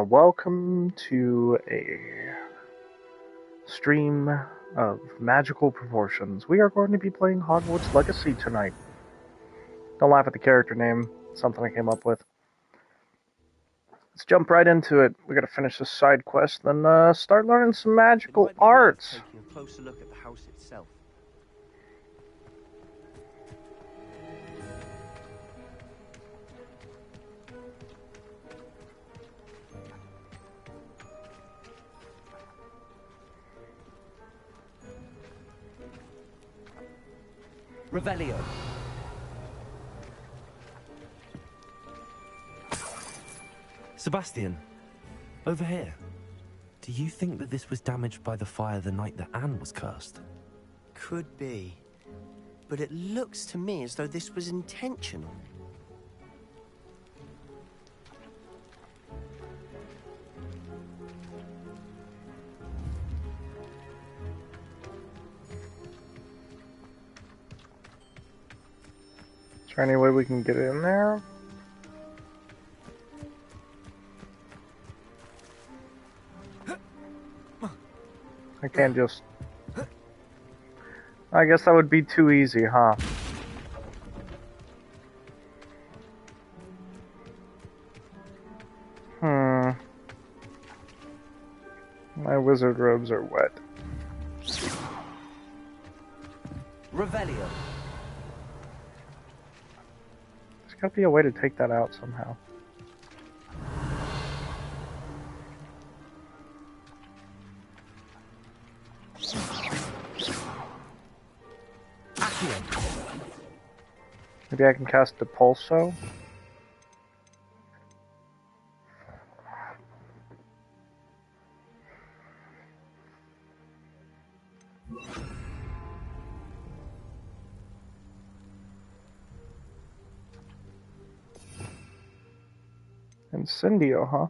Welcome to a stream of magical proportions. We are going to be playing Hogwarts Legacy tonight. Don't laugh at the character name, something I came up with. Let's jump right into it. We gotta finish this side quest, then start learning some magical arts. Taking a closer look at the house itself. Revelio. Sebastian, over here. Do you think that this was damaged by the fire the night that Anne was cursed? Could be. But it looks to me as though this was intentional. Is there any way we can get in there? I can't just... I guess that would be too easy, huh? My wizard robes are wet. Revelio. There's gotta be a way to take that out somehow. Maybe I can cast Depulso? Incendio, huh?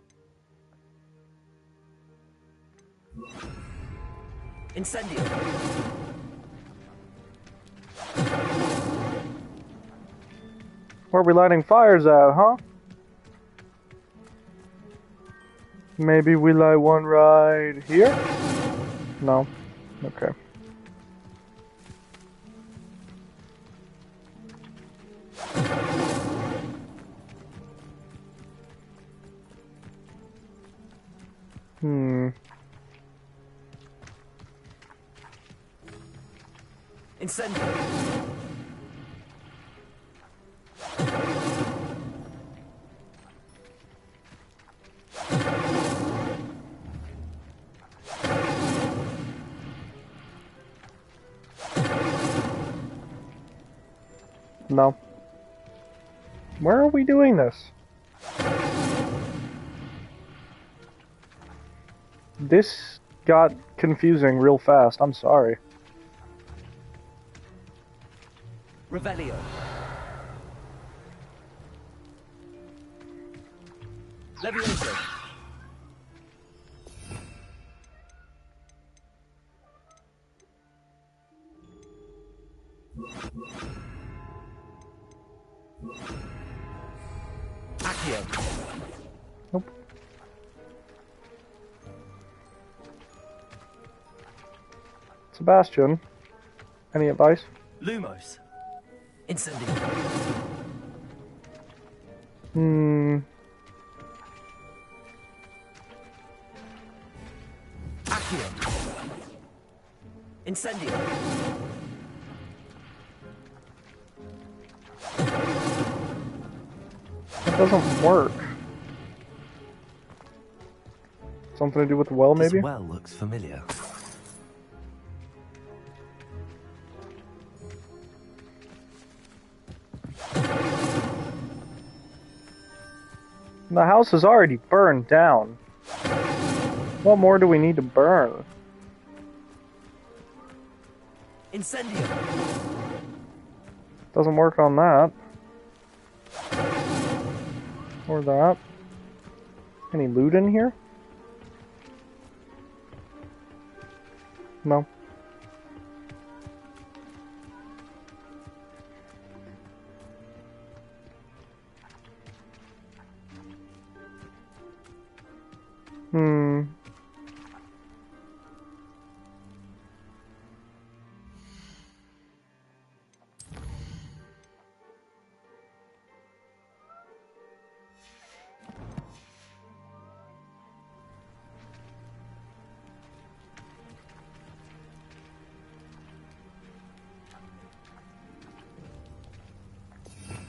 Incendio. Where are we lighting fires at, huh? Maybe we light one right here? No? Okay. Incendio. No. Where are we doing this? This got confusing real fast. I'm sorry. Revelio. Levioso. Accio. Nope. Sebastian, any advice? Lumos. Incendio. Accio. Incendio. That doesn't work. Something to do with the well, maybe? This well looks familiar. The house is already burned down. What more do we need to burn? Incendio. Doesn't work on that. Or that. Any loot in here? No.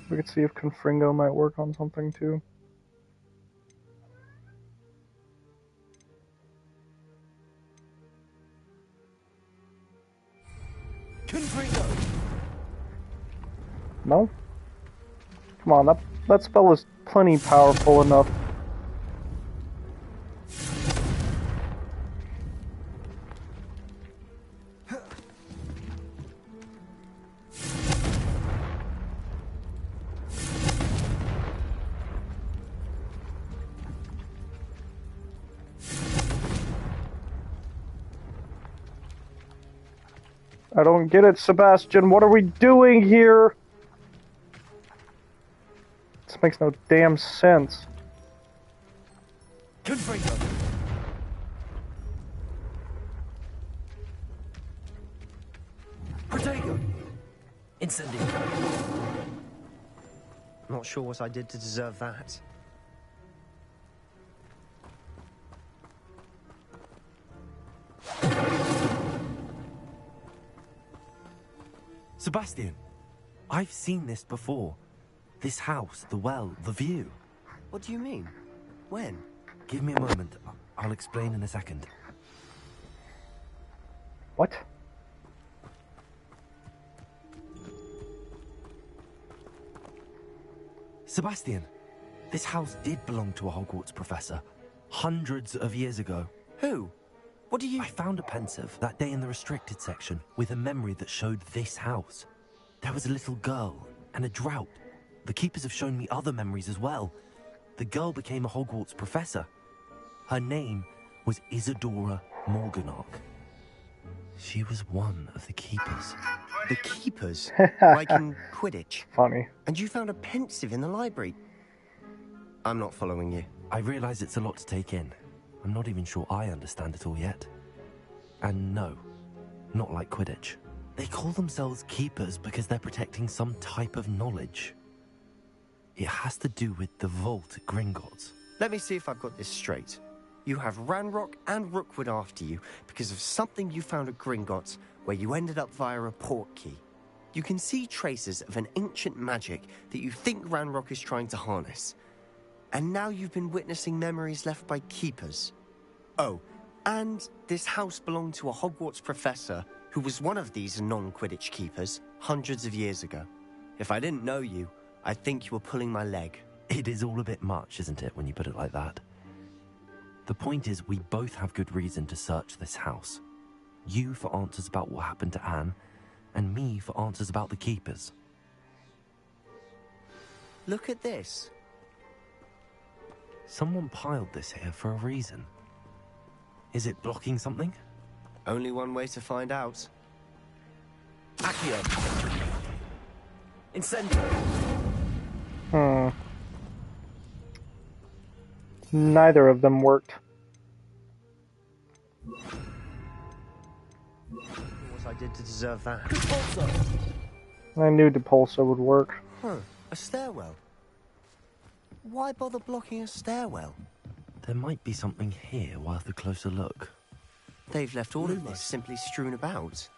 We could see if Confringo might work on something too. Confringo. No? Come on, that spell is plenty powerful enough. I don't get it, Sebastian. What are we doing here? This makes no damn sense. Confringo. Protego. Incendio. Not sure what I did to deserve that. Sebastian, I've seen this before. This house, the well, the view. What do you mean? When? Give me a moment. I'll explain in a second. What? Sebastian, this house did belong to a Hogwarts professor. Hundreds of years ago. Who? What do you... I found a pensive that day in the restricted section with a memory that showed this house. There was a little girl and a drought. The keepers have shown me other memories as well. The girl became a Hogwarts professor. Her name was Isadora Morganach. She was one of the keepers. The keepers? Like in Quidditch? Funny. And you found a pensive in the library? I'm not following you. I realize it's a lot to take in. I'm not even sure I understand it all yet. And no, not like Quidditch. They call themselves keepers because they're protecting some type of knowledge. It has to do with the vault at Gringotts. Let me see if I've got this straight. You have Ranrock and Rookwood after you because of something you found at Gringotts where you ended up via a port key. You can see traces of an ancient magic that you think Ranrock is trying to harness. And now you've been witnessing memories left by keepers. Oh, and this house belonged to a Hogwarts professor who was one of these non-Quidditch keepers hundreds of years ago. If I didn't know you, I'd think you were pulling my leg. It is all a bit much, isn't it, when you put it like that? The point is, we both have good reason to search this house. You for answers about what happened to Anne, and me for answers about the keepers. Look at this. Someone piled this here for a reason. Is it blocking something? Only one way to find out. Accio! Incendio! Neither of them worked. What I did to deserve that. I knew Depulso would work. Huh, a stairwell. Why bother blocking a stairwell? There might be something here worth a closer look. They've left all of this simply strewn about.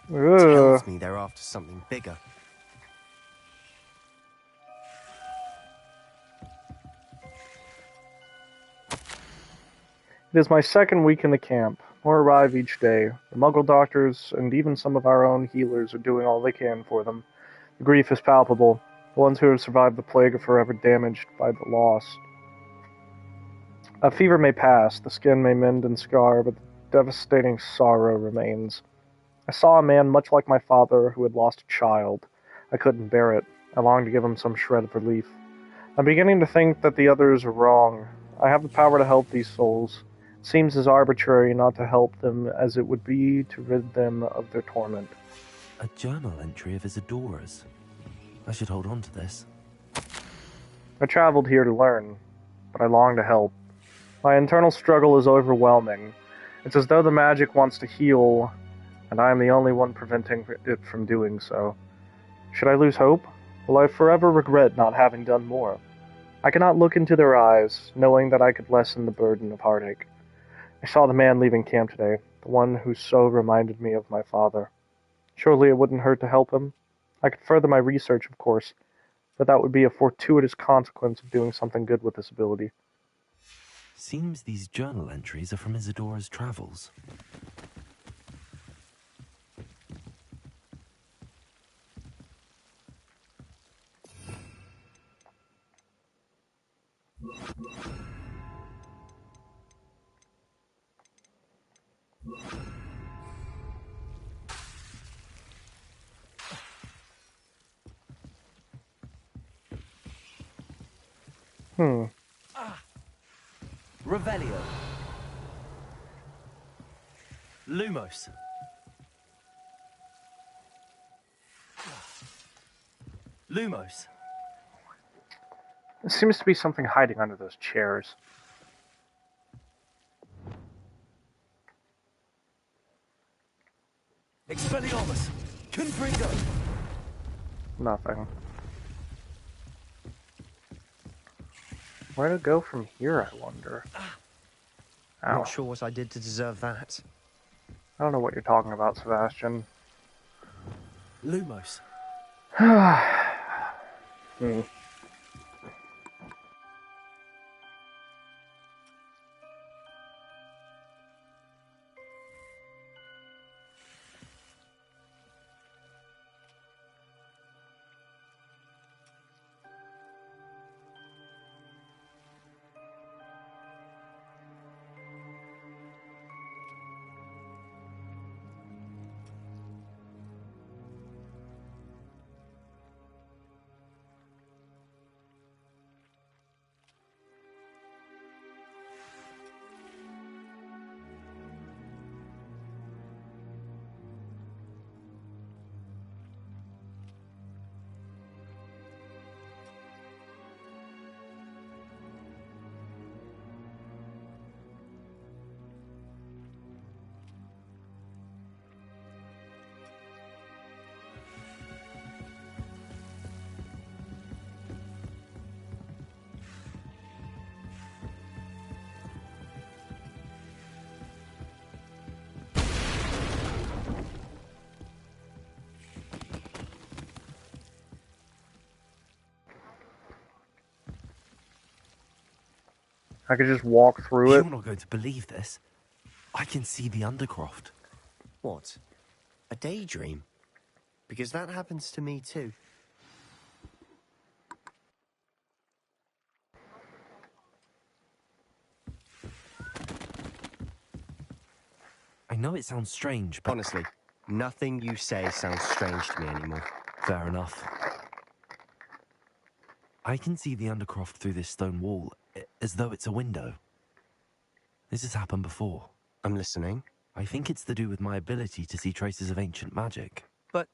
Ugh. Tells me they're after something bigger. It is my second week in the camp. More arrive each day. The Muggle doctors and even some of our own healers are doing all they can for them. The grief is palpable. The ones who have survived the plague are forever damaged by the loss. A fever may pass, the skin may mend and scar, but the devastating sorrow remains. I saw a man much like my father who had lost a child. I couldn't bear it. I longed to give him some shred of relief. I'm beginning to think that the others are wrong. I have the power to help these souls. It seems as arbitrary not to help them as it would be to rid them of their torment. A journal entry of Isadora's. I should hold on to this. I traveled here to learn, but I long to help. My internal struggle is overwhelming. It's as though the magic wants to heal, and I am the only one preventing it from doing so. Should I lose hope? Will I forever regret not having done more? I cannot look into their eyes, knowing that I could lessen the burden of heartache. I saw the man leaving camp today, the one who so reminded me of my father. Surely it wouldn't hurt to help him. I could further my research, of course, but that would be a fortuitous consequence of doing something good with this ability. Seems these journal entries are from Isadora's travels. Revelio. Lumos. Lumos. There seems to be something hiding under those chairs. Expelliarmus. Confringo. Nothing. Where to go from here, I wonder? Ow. Not sure what I did to deserve that. I don't know what you're talking about, Sebastian. Lumos. I could just walk through it. You're not going to believe this. I can see the Undercroft. What? A daydream? Because that happens to me too. I know it sounds strange, but... Honestly, nothing you say sounds strange to me anymore. Fair enough. I can see the Undercroft through this stone wall, as though it's a window. This has happened before. I'm listening. I think it's to do with my ability to see traces of ancient magic. But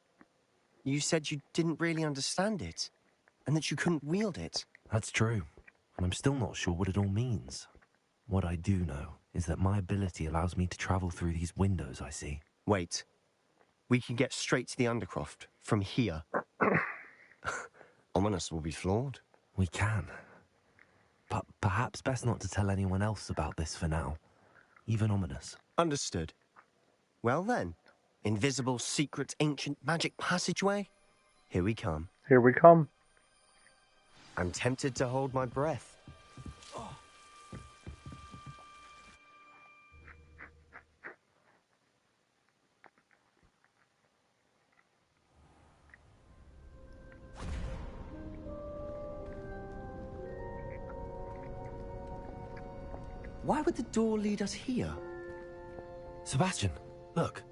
you said you didn't really understand it, and that you couldn't wield it. That's true, and I'm still not sure what it all means. What I do know is that my ability allows me to travel through these windows I see. Wait. We can get straight to the Undercroft from here. Ominous will be flawed. We can. But perhaps best not to tell anyone else about this for now. Even Ominous. Understood. Well then, invisible, secret, ancient magic passageway? Here we come. Here we come. I'm tempted to hold my breath. Why would the door lead us here? Sebastian, look.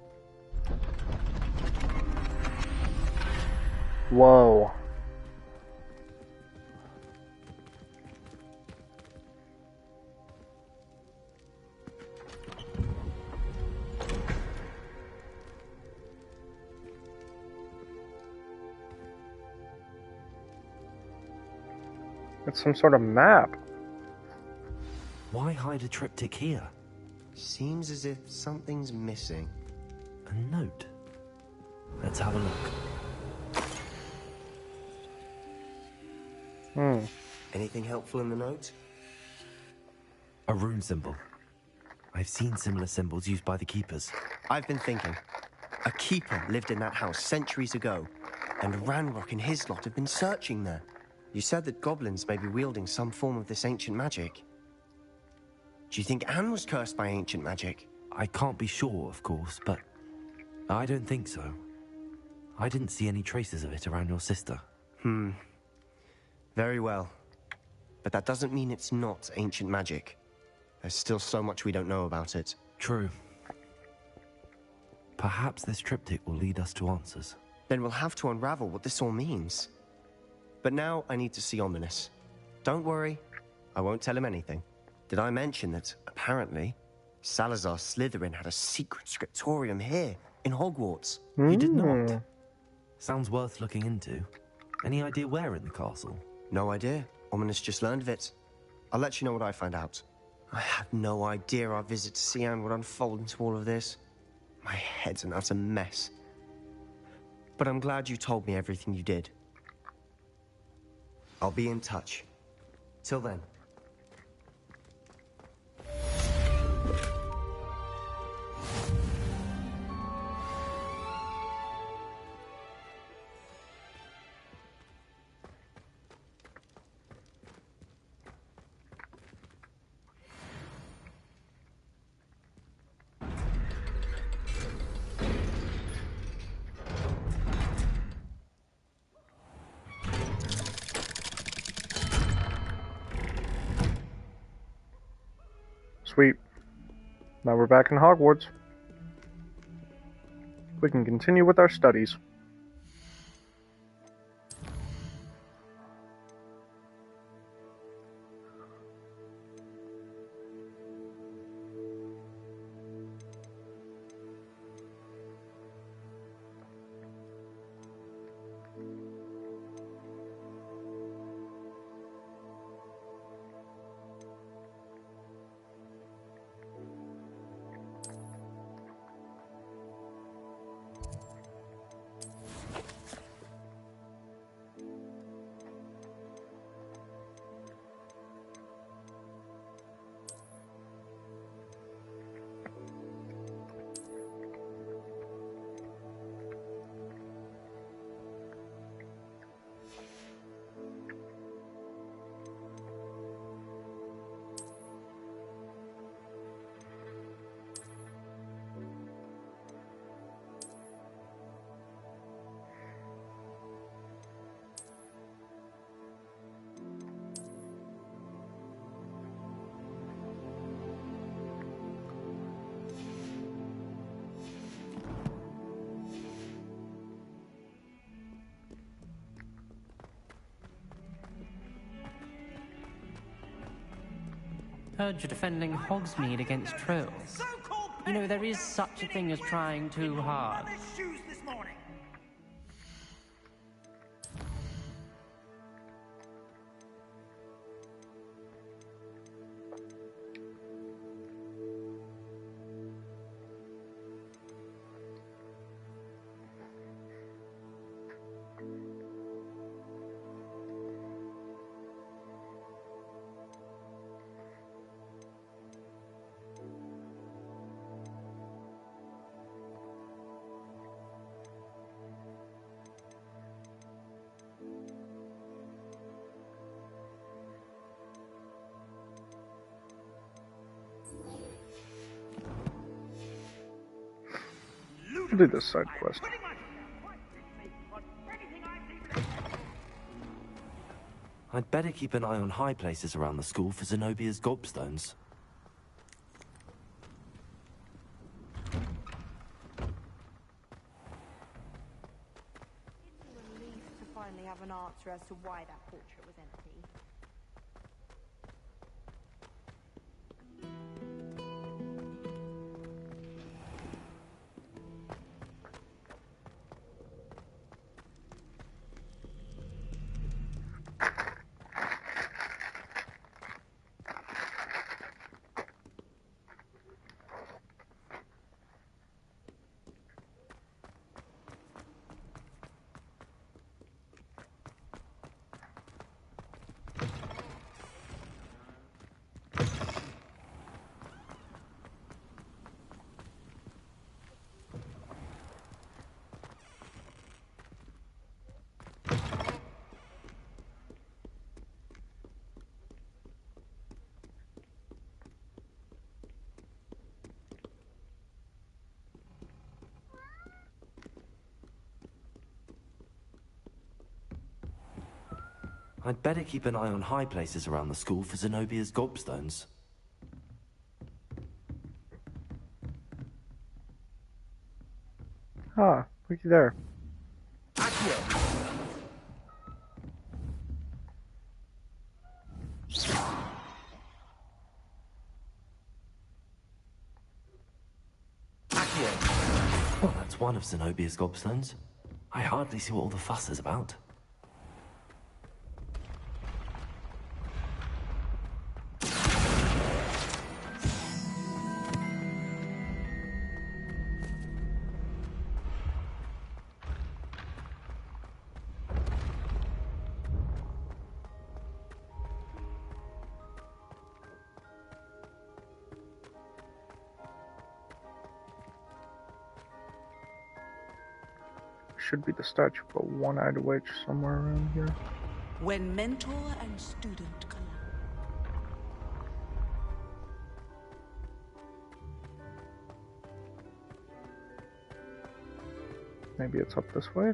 Whoa. It's some sort of map. Why hide a triptych here? Seems as if something's missing. A note. Let's have a look. Anything helpful in the note? A rune symbol. I've seen similar symbols used by the keepers. I've been thinking. A keeper lived in that house centuries ago, and Ranrock and his lot have been searching there. You said that goblins may be wielding some form of this ancient magic. Do you think Anne was cursed by ancient magic? I can't be sure, of course, but I don't think so. I didn't see any traces of it around your sister. Very well. But that doesn't mean it's not ancient magic. There's still so much we don't know about it. True. Perhaps this triptych will lead us to answers. Then we'll have to unravel what this all means. But now I need to see Ominous. Don't worry, I won't tell him anything. Did I mention that, apparently, Salazar Slytherin had a secret scriptorium here, in Hogwarts? You did not. Sounds worth looking into. Any idea where in the castle? No idea. Ominous just learned of it. I'll let you know what I find out. I had no idea our visit to Sian would unfold into all of this. My head's an utter mess. But I'm glad you told me everything you did. I'll be in touch. Till then. Sweet. Now we're back in Hogwarts. We can continue with our studies. Heard you're defending Hogsmeade against trolls. You know, there is such a thing as trying too hard. We'll do this side quest. I'd better keep an eye on high places around the school for Zenobia's gobstones. It's a relief to finally have an answer as to why that portrait was empty. I'd better keep an eye on high places around the school for Zenobia's gobstones. Ah, looky there. Well, that's one of Zenobia's gobstones. I hardly see what all the fuss is about. Should be the statue of a one-eyed witch somewhere around here. When mentor and student collide. Maybe it's up this way?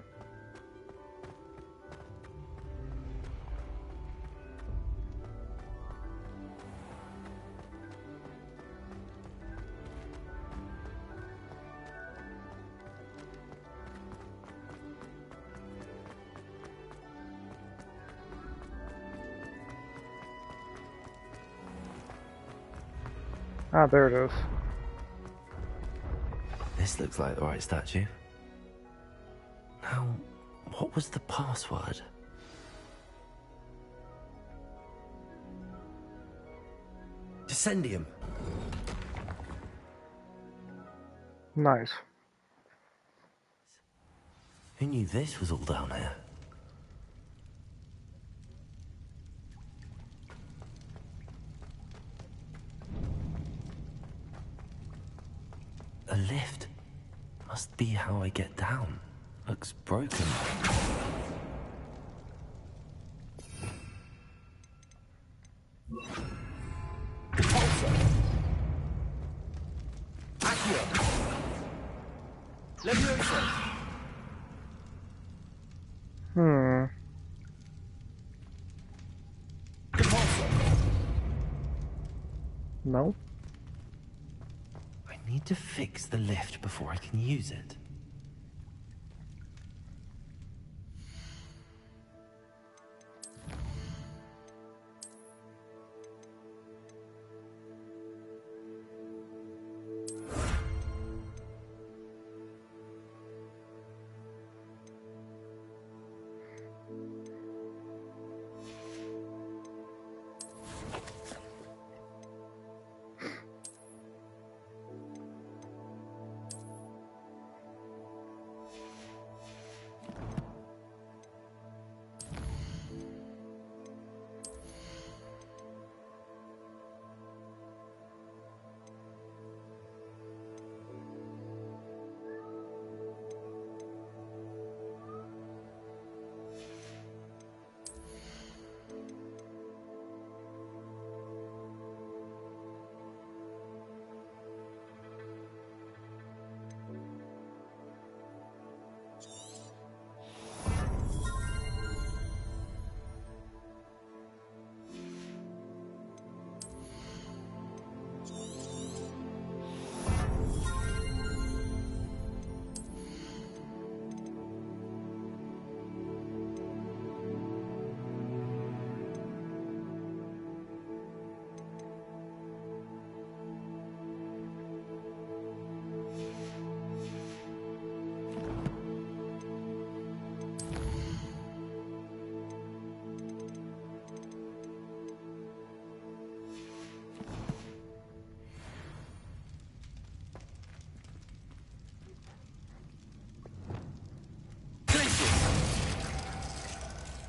Ah, there it is. This looks like the right statue. Now, what was the password? Descendium. Nice. Who knew this was all down here? A lift. Must be how I get down. Looks broken. Hmm. No? I need to fix the lift before I can use it.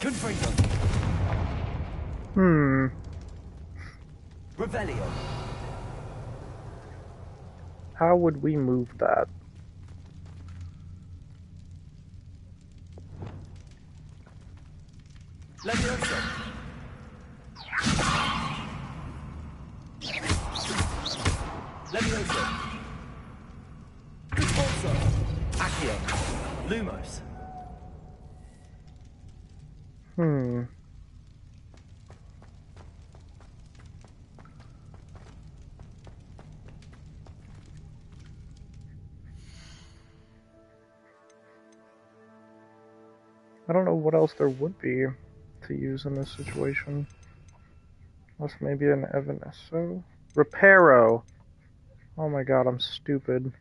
Confringo. Revelio. How would we move that? Levioso. Levioso. Discorso. Accio. Lumos. I don't know what else there would be to use in this situation. Unless maybe an Evanesso? Reparo! Oh my god, I'm stupid.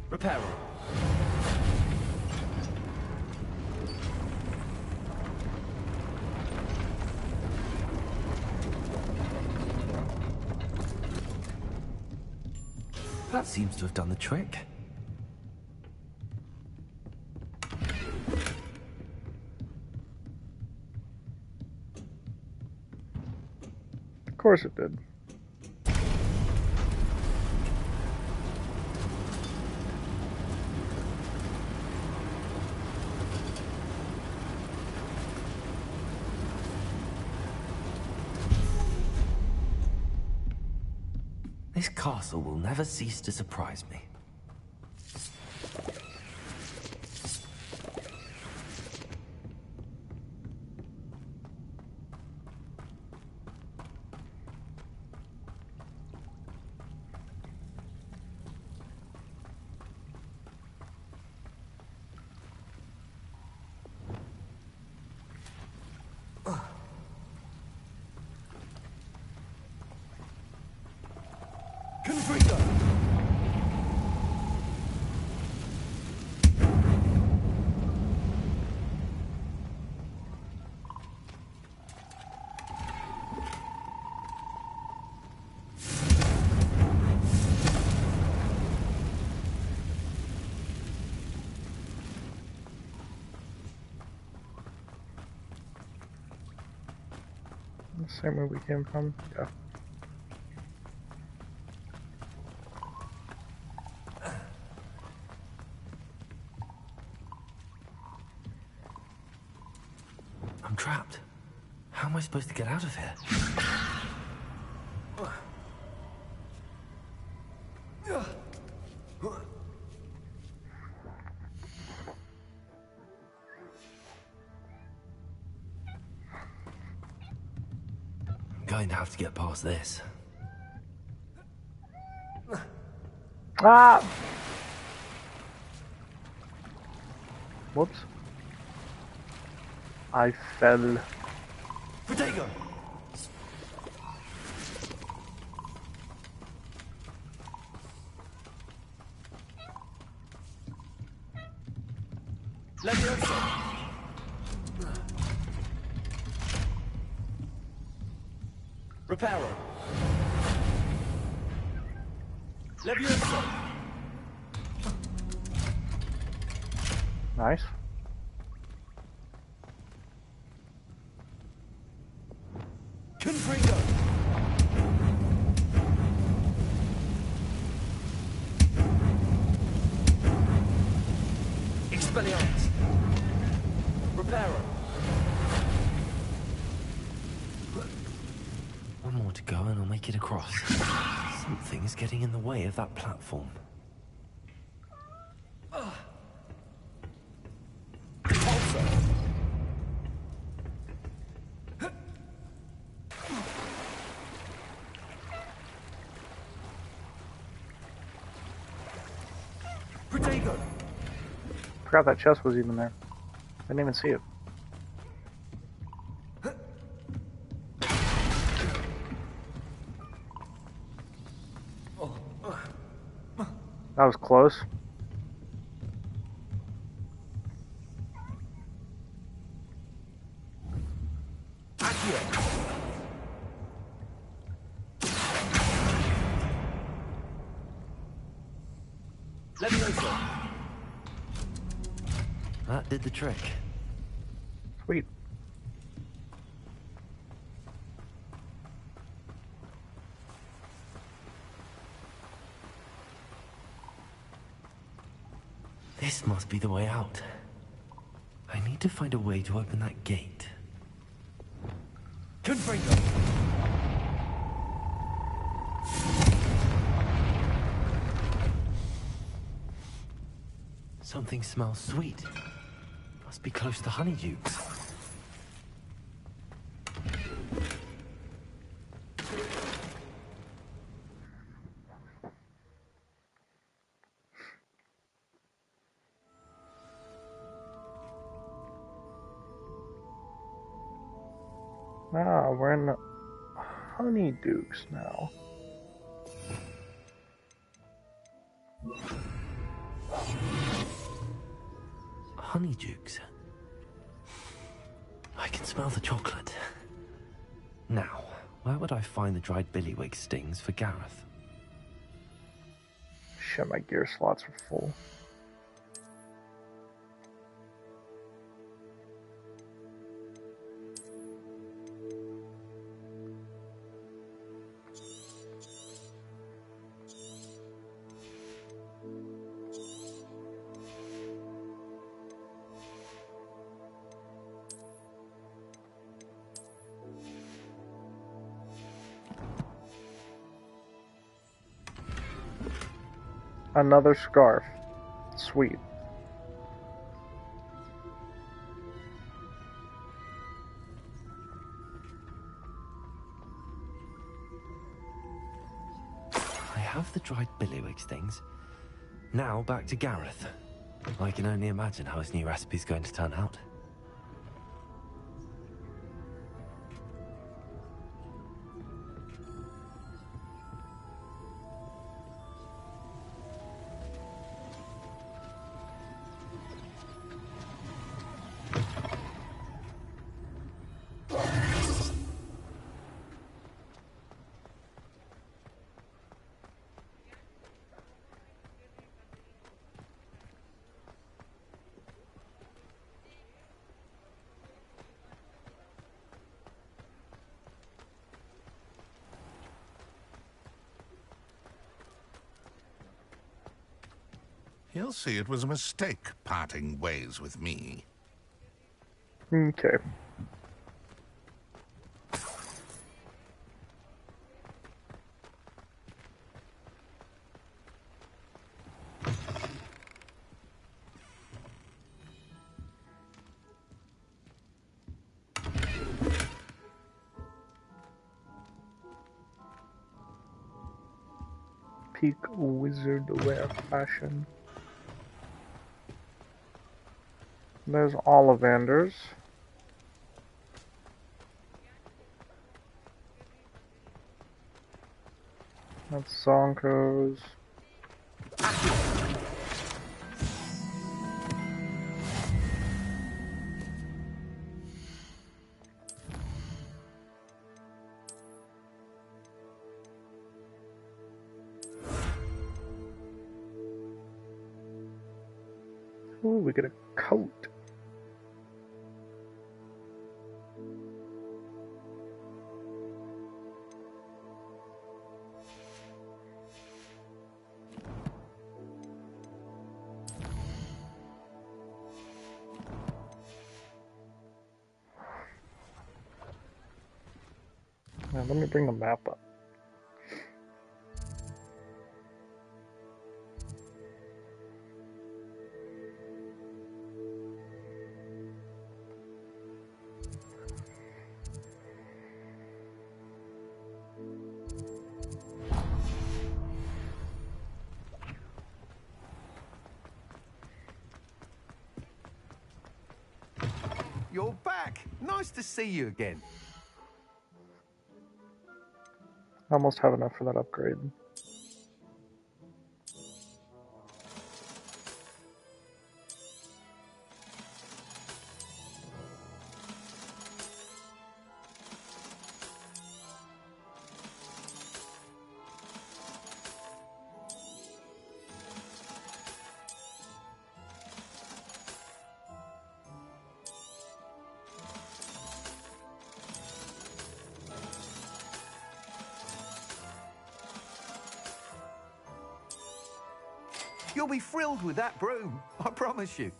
Reparo. That seems to have done the trick. Of course it did. This castle will never cease to surprise me. Confringo! The same way we came from? Yeah. I'm trapped. How am I supposed to get out of here? I'm going to have to get past this. Ah! Whoops. I fell. Protego! Levioso! Reparo! Levioso! Nice. Confringo! Expelliarmus! Reparo! One more to go and I'll make it across. Something is getting in the way of that platform. Protego! Forgot that chest was even there. Didn't even see it. That was close. Levioso! That did the trick. Sweet. This must be the way out. I need to find a way to open that gate. Confringo! Something smells sweet. Must be close to Honeydukes. Ah, we're in Honeydukes now. Honeydukes. I can smell the chocolate. Now, where would I find the dried billywig stings for Gareth? Shit, my gear slots are full. Another scarf. Sweet. I have the dried billywig stings. Now back to Gareth. I can only imagine how his new recipe's going to turn out. He'll see it was a mistake parting ways with me. Okay. Peak wizard wear fashion. There's Ollivanders. That's Zonko's. Ooh, we get a coat. Now, let me bring the map up. You're back. Nice to see you again. I almost have enough for that upgrade. You'll be thrilled with that broom, I promise you.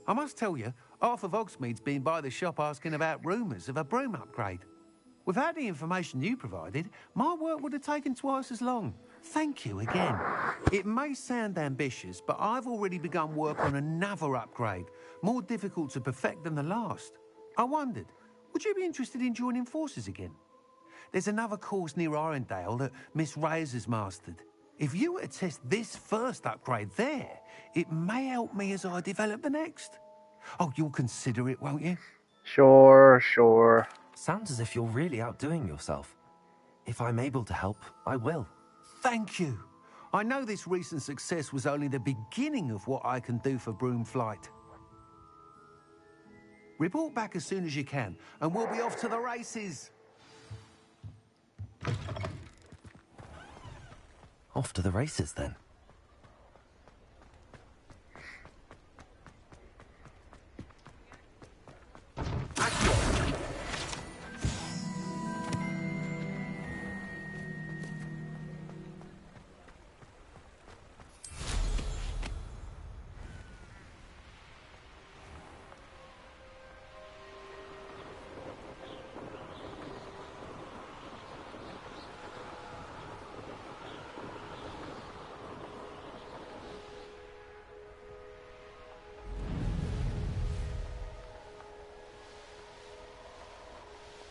I must tell you, half of Hogsmeade's been by the shop asking about rumours of a broom upgrade. Without the information you provided, my work would have taken twice as long. Thank you again. It may sound ambitious, but I've already begun work on another upgrade, more difficult to perfect than the last. I wondered, would you be interested in joining forces again? There's another course near Arendelle that Miss Reyes has mastered. If you were to test this first upgrade there, it may help me as I develop the next. Oh, you'll consider it, won't you? Sure. Sounds as if you're really outdoing yourself. If I'm able to help, I will. Thank you. I know this recent success was only the beginning of what I can do for Broomflight. Report back as soon as you can, and we'll be off to the races. Off to the races, then.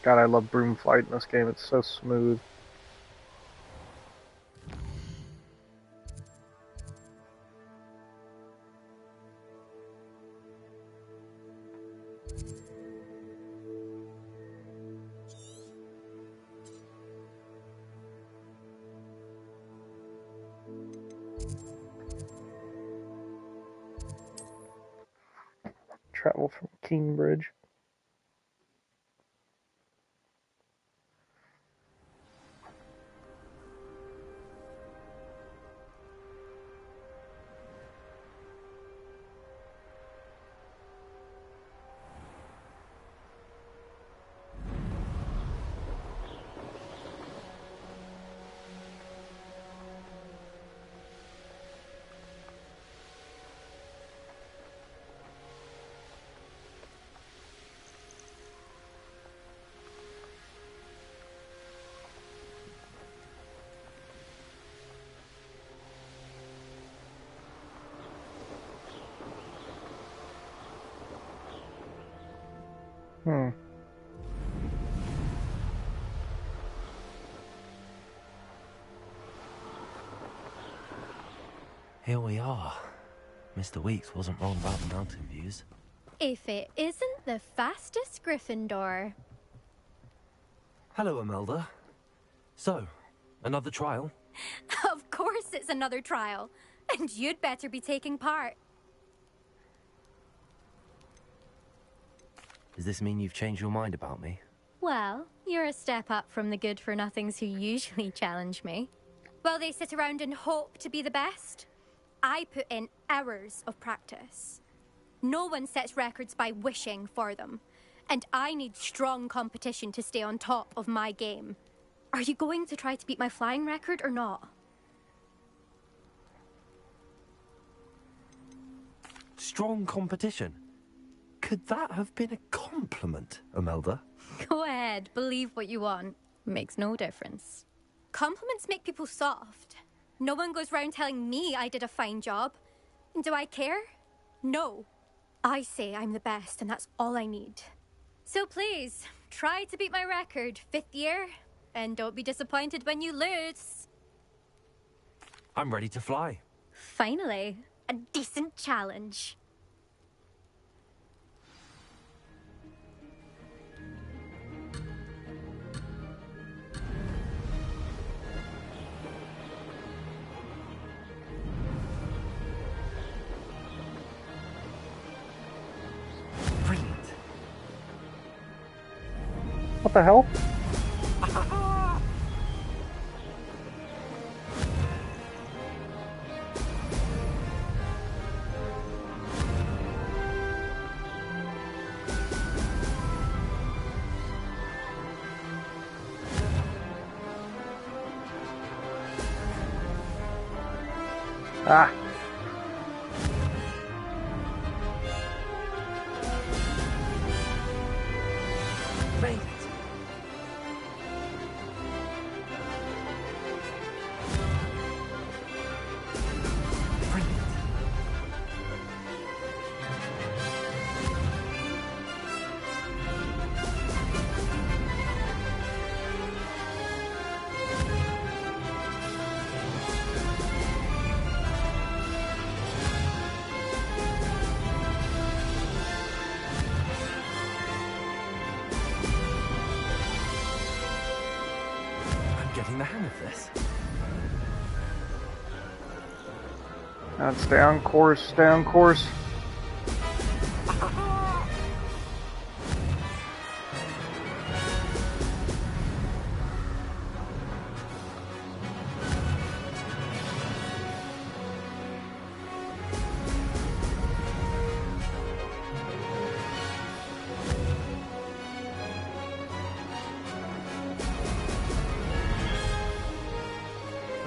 God, I love broom flight in this game. It's so smooth. Travel from Cambridge. Here we are. Mr. Weeks wasn't wrong about the mountain views. If it isn't the fastest Gryffindor. Hello, Imelda. So, another trial? Of course it's another trial. And you'd better be taking part. Does this mean you've changed your mind about me? Well, you're a step up from the good-for-nothings who usually challenge me. While they sit around and hope to be the best, I put in hours of practice. No one sets records by wishing for them. And I need strong competition to stay on top of my game. Are you going to try to beat my flying record or not? Strong competition? Could that have been a compliment, Imelda? Go ahead, believe what you want. Makes no difference. Compliments make people soft. No one goes round telling me I did a fine job. And do I care? No. I say I'm the best, and that's all I need. So please, try to beat my record, 5th year, and don't be disappointed when you lose. I'm ready to fly. Finally, a decent challenge. Brilliant. What the hell? Ah. Made it. Brilliant. I'm getting the hang of this. Stay on course, stay on course.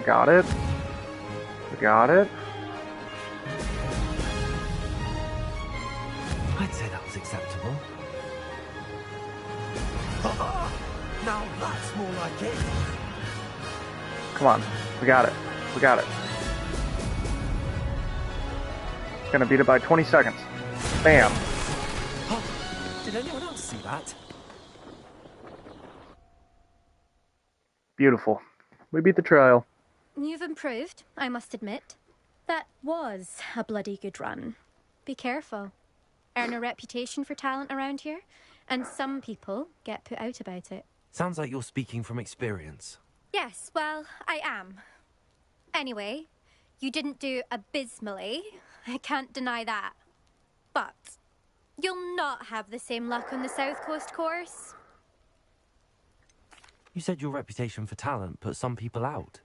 Got it. We got it. I'd say that was acceptable. Now that's more like it. Come on. We got it. We got it. Gonna beat it by 20 seconds. Bam. Did anyone else see that? Beautiful. We beat the trial. You've improved, I must admit. That was a bloody good run. Be careful. Earn a reputation for talent around here, and some people get put out about it. Sounds like you're speaking from experience. Yes, well, I am. Anyway, you didn't do abysmally. I can't deny that. But you'll not have the same luck on the South Coast course. You said your reputation for talent put some people out.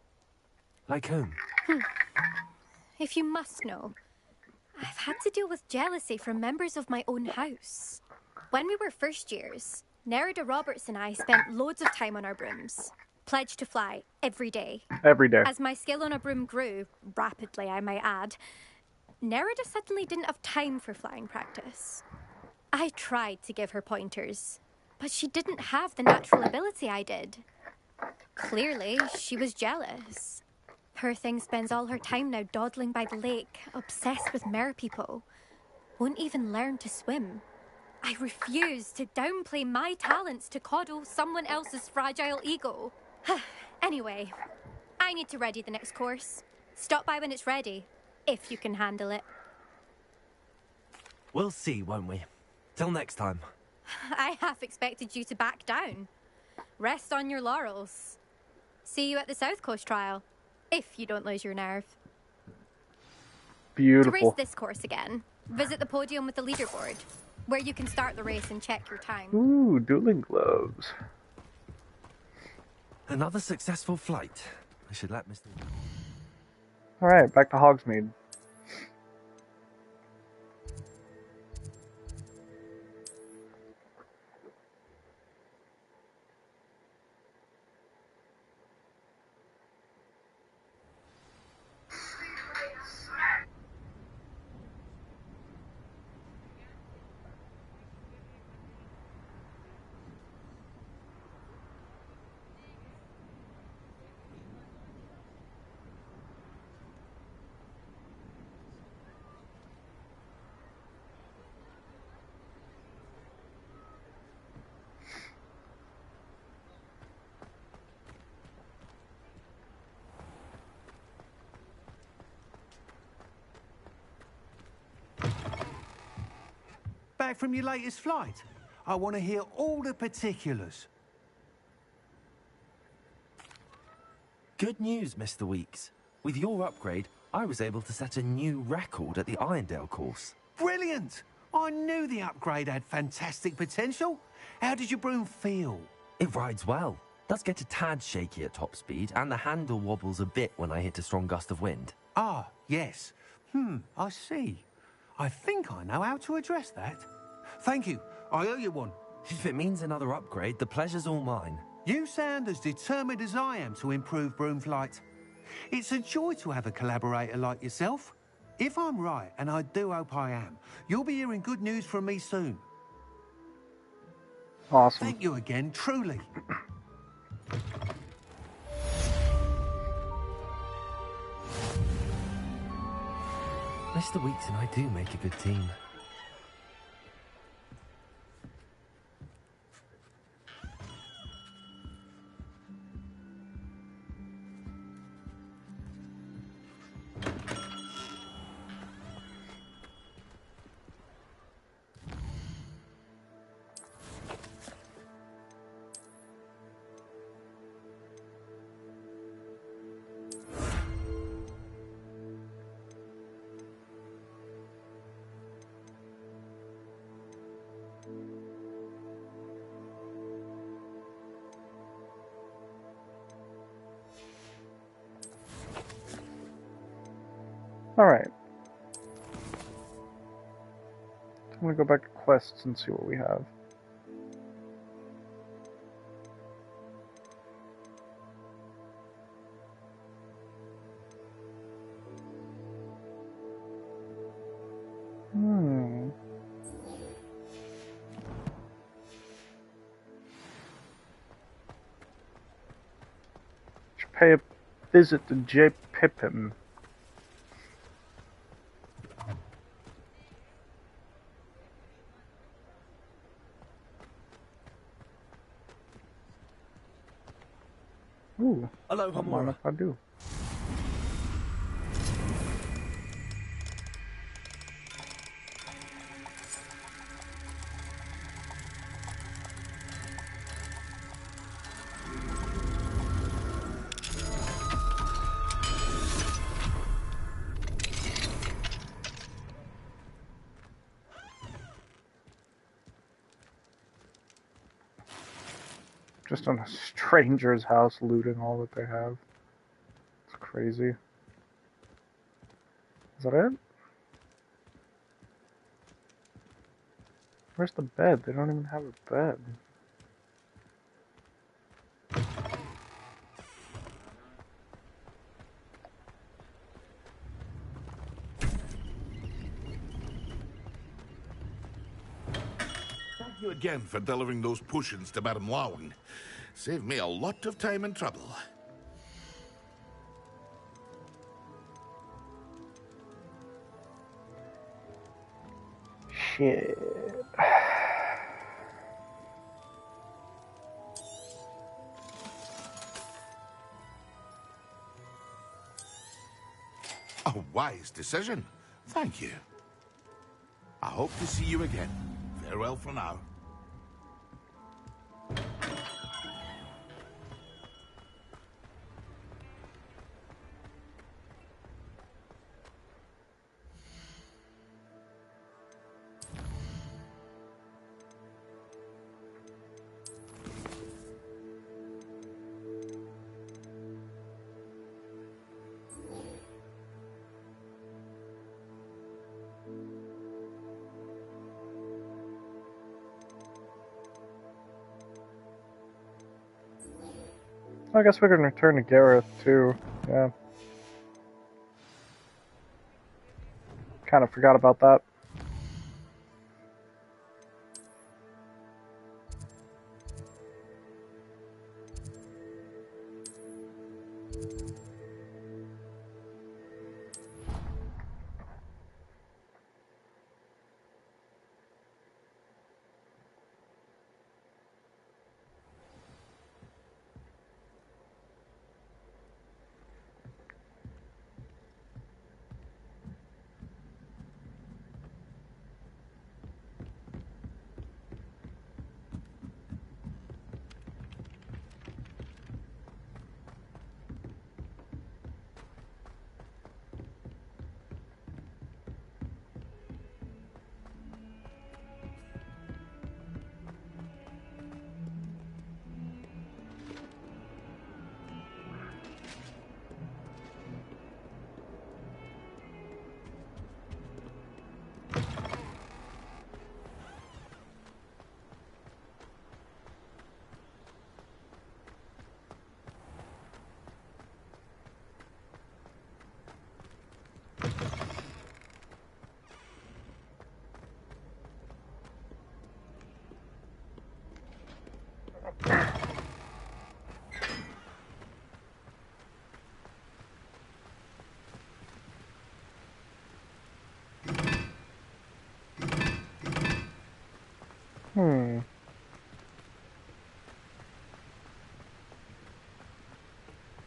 Like whom? If you must know, I've had to deal with jealousy from members of my own house. When we were first years, Nerida Roberts and I spent loads of time on our brooms. Pledged to fly every day. Every day. As my skill on a broom grew, rapidly I might add, Nerida suddenly didn't have time for flying practice. I tried to give her pointers, but she didn't have the natural ability I did. Clearly, she was jealous. Poor thing spends all her time now dawdling by the lake, obsessed with merpeople. Won't even learn to swim. I refuse to downplay my talents to coddle someone else's fragile ego. Anyway, I need to ready the next course. Stop by when it's ready, if you can handle it. We'll see, won't we? Till next time. I half expected you to back down. Rest on your laurels. See you at the South Coast trial, if you don't lose your nerve. Beautiful. To race this course again, visit the podium with the leaderboard, where you can start the race and check your time. Ooh, dueling gloves. Another successful flight. I should let Mr. Alright, back to Hogsmeade. Back from your latest flight? I want to hear all the particulars. Good news, Mr. Weeks. With your upgrade, I was able to set a new record at the Irondale course. Brilliant! I knew the upgrade had fantastic potential. How did your broom feel? It rides well. Does get a tad shaky at top speed, and the handle wobbles a bit when I hit a strong gust of wind. Ah, yes. I see. I think I know how to address that. Thank you. I owe you one. If it means another upgrade, the pleasure's all mine. You sound as determined as I am to improve broom flight. It's a joy to have a collaborator like yourself. If I'm right, and I do hope I am, you'll be hearing good news from me soon. Awesome. Thank you again, truly. Mr. Weeks and I do make a good team. Alright. I'm gonna go back to quests and see what we have. Should pay a visit to J. Pippin. Ooh. Hello, Don't mind Hamura. if I do. Just on a stranger's house looting all that they have. It's crazy. Is that it? Where's the bed? They don't even have a bed. Thank you again for delivering those potions to Madame Lawing. Saved me a lot of time and trouble. Shit. A wise decision. Thank you. I hope to see you again. Farewell for now. I guess we can return to Gareth too. Yeah. Kind of forgot about that.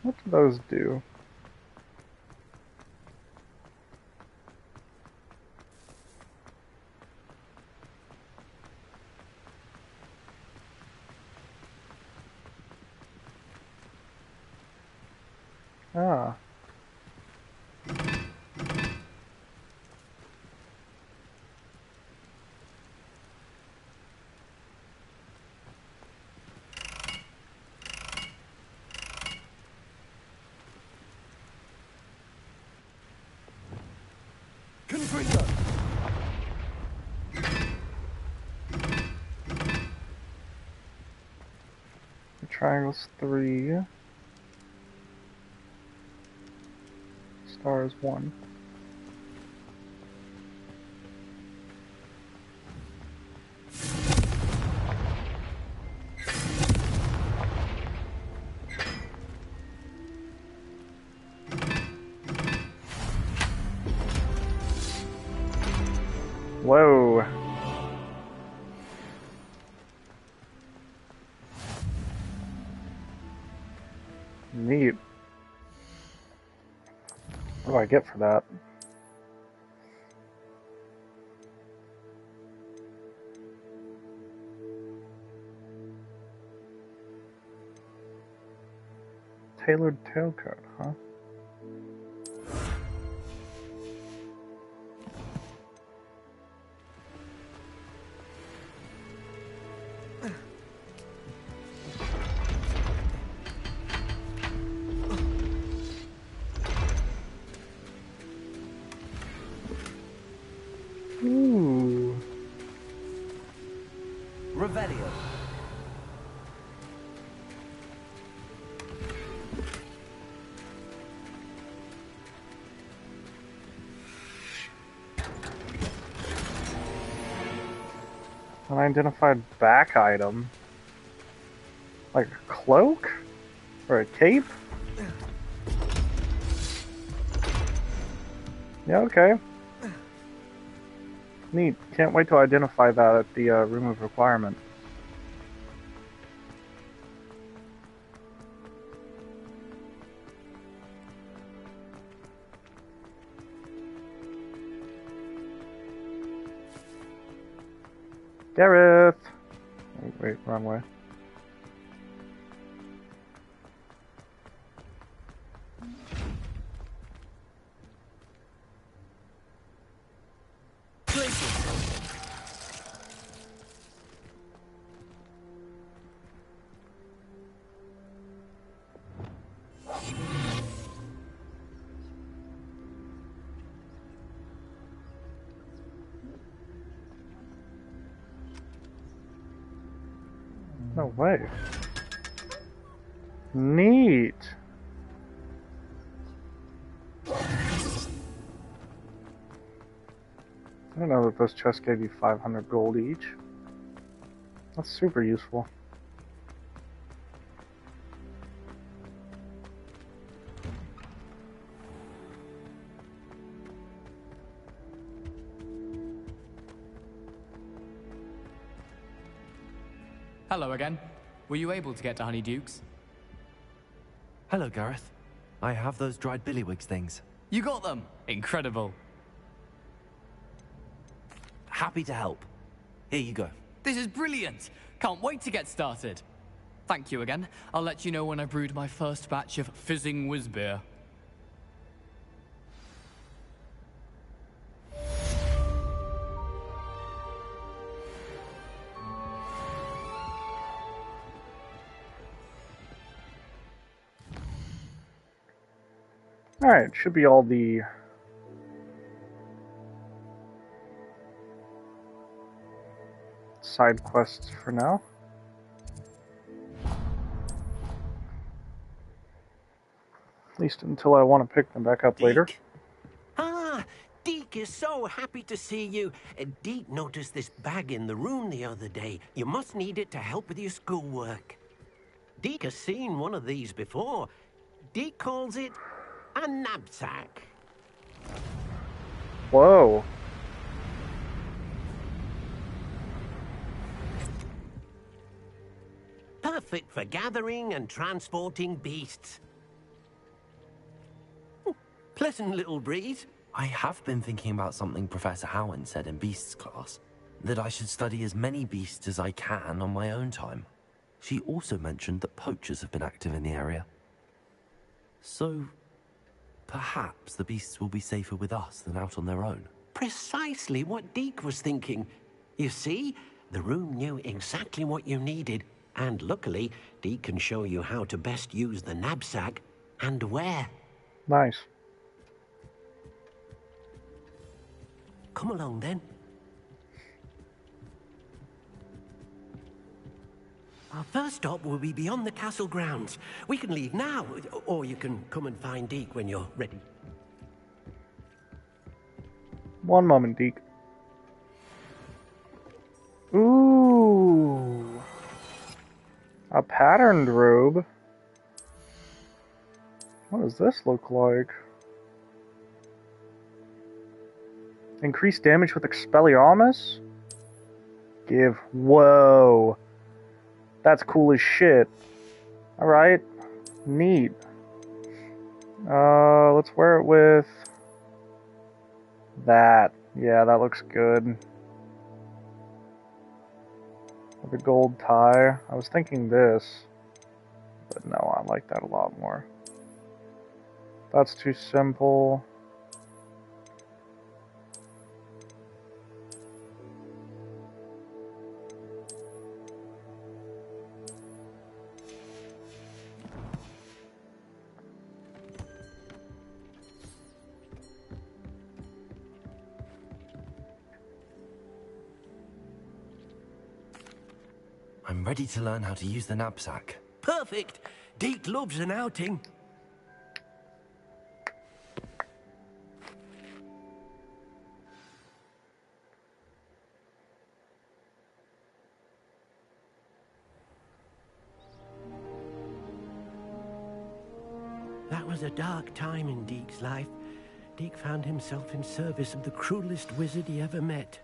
What do those do? Ah. Confringo! The triangle's 3. Star is 1. Whoa. Neat. What do I get for that? Tailored tailcoat, huh? Ooh. Revelio. Unidentified back item. Like a cloak? Or a cape? Yeah, okay. Neat. Can't wait to identify that at the room of requirement. Gareth! Oh, wait, wrong way. No way. Neat. I don't know that those chests gave you 500 gold each. That's super useful. Hello again. Were you able to get to Honeyduke's? Hello, Gareth. I have those dried billywigs things. You got them! Incredible. Happy to help. Here you go. This is brilliant! Can't wait to get started. Thank you again. I'll let you know when I brewed my first batch of fizzing whiz beer. Alright, should be all the side quests for now. At least until I want to pick them back up later. Ah, Deke is so happy to see you. Deke noticed this bag in the room the other day. You must need it to help with your schoolwork. Deke has seen one of these before. Deke calls it a knapsack. Whoa. for gathering and transporting beasts. Pleasant little breeze. I have been thinking about something Professor Howen said in Beasts class, that I should study as many beasts as I can on my own time. She also mentioned that poachers have been active in the area. So, perhaps the beasts will be safer with us than out on their own. Precisely what Deke was thinking. You see, the room knew exactly what you needed, and luckily, Deke can show you how to best use the knapsack and where. Nice. Come along then. Our first stop will be beyond the castle grounds. We can leave now, or you can come and find Deke when you're ready. One moment, Deke. Ooh. A patterned robe. What does this look like? Increased damage with Expelliarmus? Give. Whoa. That's cool as shit. Alright. Neat. Let's wear it with that. Yeah, that looks good. With a gold tie. I was thinking this. But no, I like that a lot more. That's too simple. I'm ready to learn how to use the knapsack. Perfect! Deke loves an outing. That was a dark time in Deke's life. Deke found himself in service of the cruelest wizard he ever met.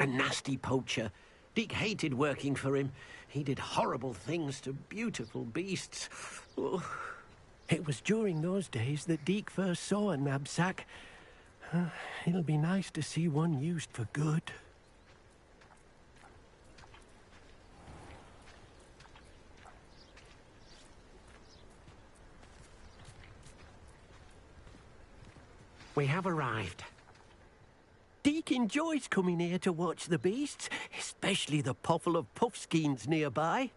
A nasty poacher. Deke hated working for him. He did horrible things to beautiful beasts. Oh. It was during those days that Deke first saw a knapsack. It'll be nice to see one used for good. We have arrived. Deke enjoys coming here to watch the beasts, especially the puffle of puffskeins nearby.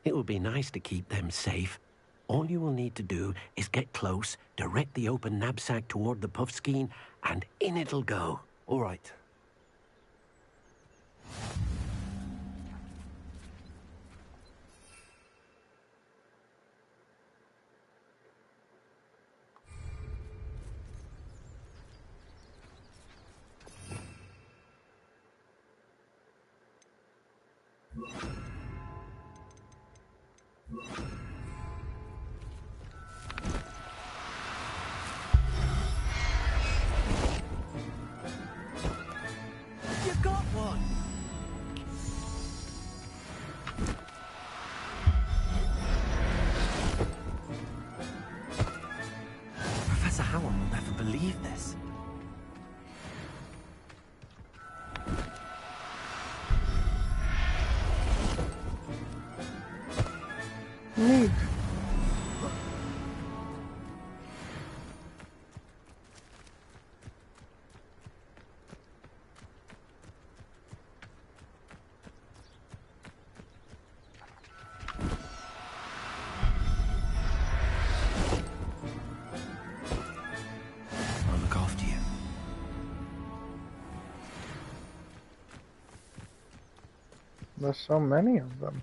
It will be nice to keep them safe. All you will need to do is get close, direct the open knapsack toward the puffskein, and in it'll go. All right. You got one! Professor Howell will never believe this. Neat. I'll look after you. There's so many of them.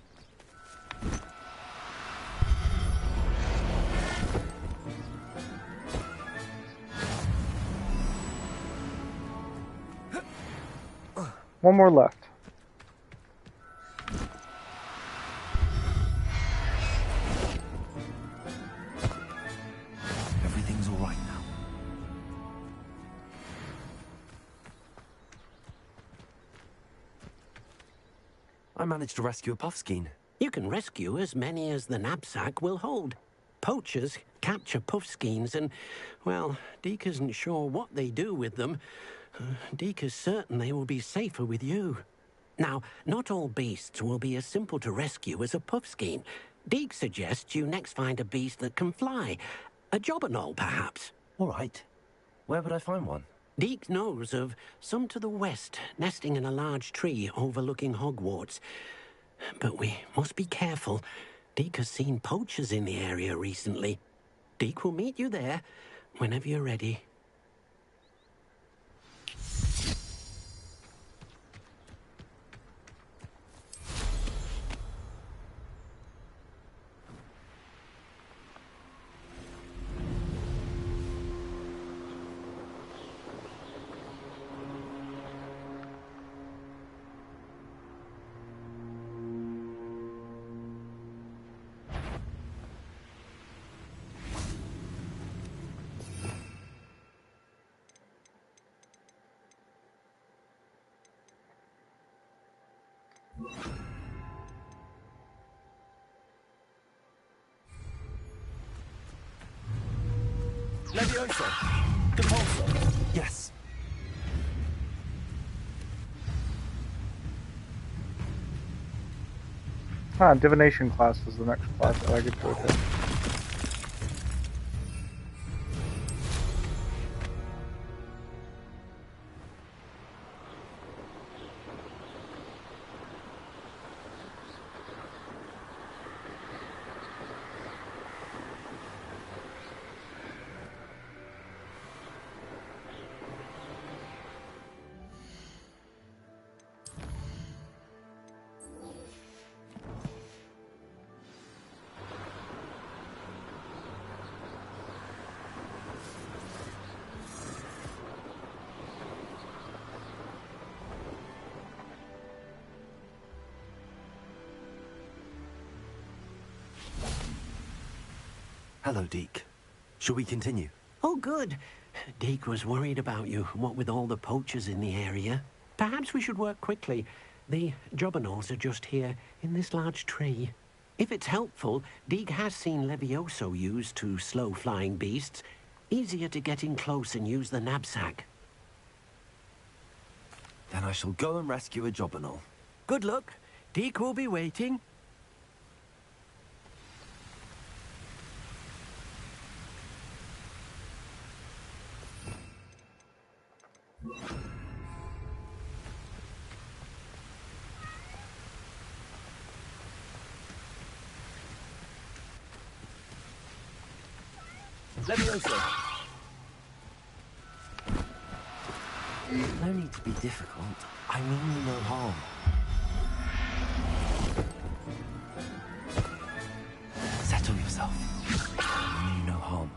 One more left. Everything's all right now. I managed to rescue a puffskein. You can rescue as many as the knapsack will hold. Poachers capture puffskeins and, well, Deke isn't sure what they do with them. Deke is certain they will be safer with you. Now, not all beasts will be as simple to rescue as a puffskein. Deke suggests you next find a beast that can fly. A jobberknoll, perhaps. All right. Where would I find one? Deke knows of some to the west, nesting in a large tree overlooking Hogwarts. But we must be careful. Deke has seen poachers in the area recently. Deke will meet you there whenever you're ready. Levioso! Compulso! Yes. Divination class is the next class that I get to attend. Hello, Deke. Shall we continue? Oh, good. Deke was worried about you, what with all the poachers in the area. Perhaps we should work quickly. The jobberknolls are just here, in this large tree. If it's helpful, Deke has seen Levioso used to slow flying beasts. Easier to get in close and use the knapsack. Then I shall go and rescue a jobberknoll. Good luck. Deke will be waiting. Levioso! No need to be difficult. I mean you no harm. Settle yourself. I mean you no harm.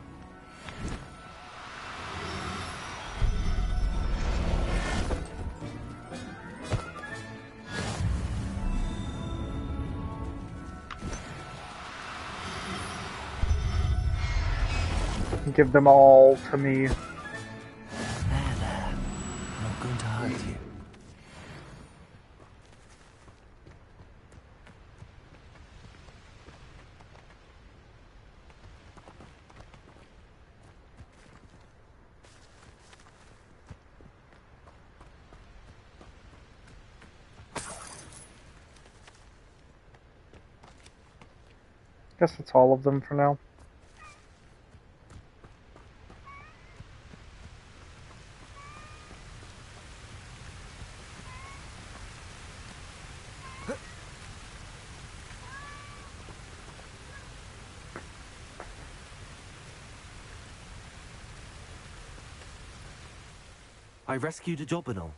Give them all to me. There. I'm not going to hurt you. Guess that's all of them for now. I rescued a jobberknoll.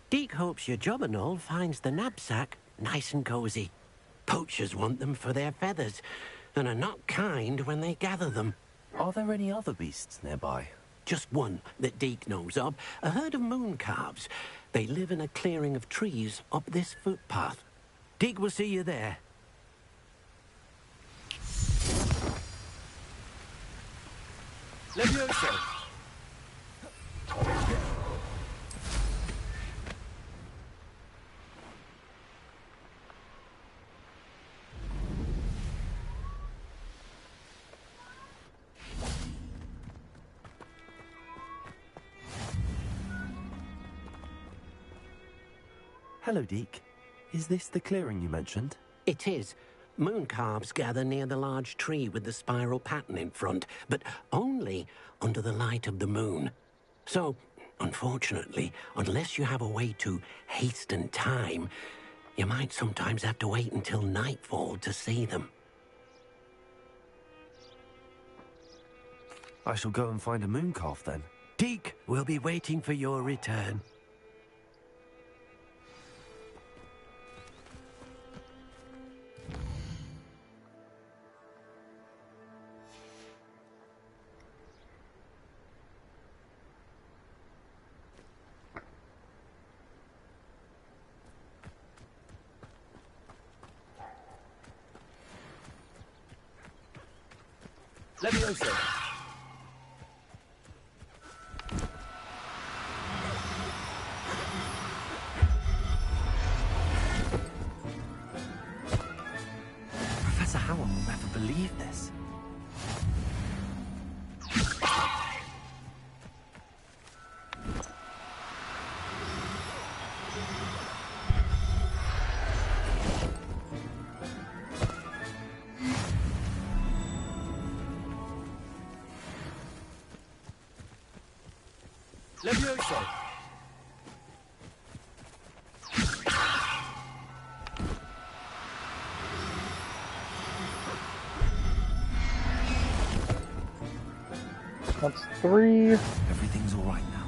Deke hopes your jobberknoll finds the knapsack nice and cozy. Poachers want them for their feathers, and are not kind when they gather them. Are there any other beasts nearby? Just one that Deke knows of, a herd of moon calves. They live in a clearing of trees up this footpath. Deke will see you there. Levioso! Hello, Deke. Is this the clearing you mentioned? It is. Moon calves gather near the large tree with the spiral pattern in front, but only under the light of the moon. So, unfortunately, unless you have a way to hasten time, you might sometimes have to wait until nightfall to see them. I shall go and find a moon calf then. Deke will be waiting for your return. Levioso. Professor Howard will never believe this. Levioso. That's 3. Everything's all right now.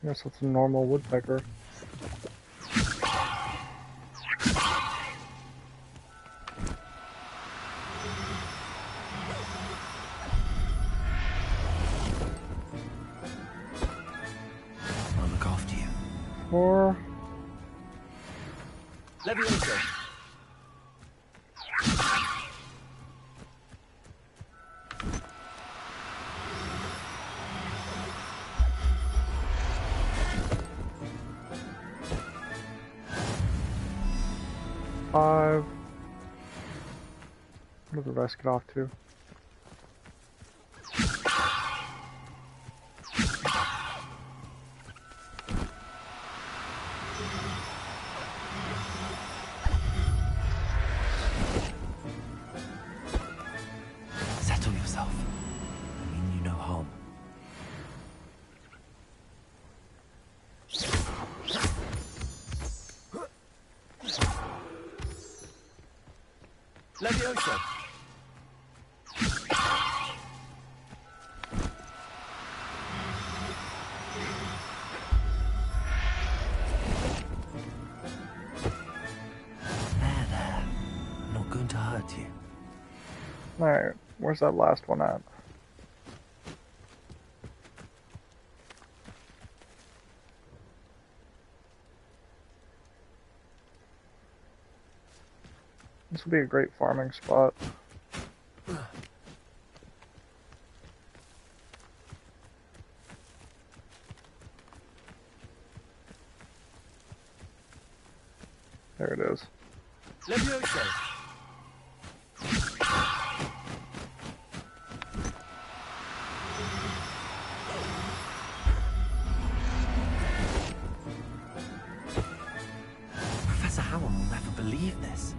I guess that's a normal woodpecker. I'll look after you. 4. Levioso. Five. Where did the rest get off to? Settle yourself. I mean you no harm. Levioso. There. I'm not going to hurt you. Alright, where's that last one at? This would be a great farming spot. There it is. Levioso. Professor Howard will never believe this.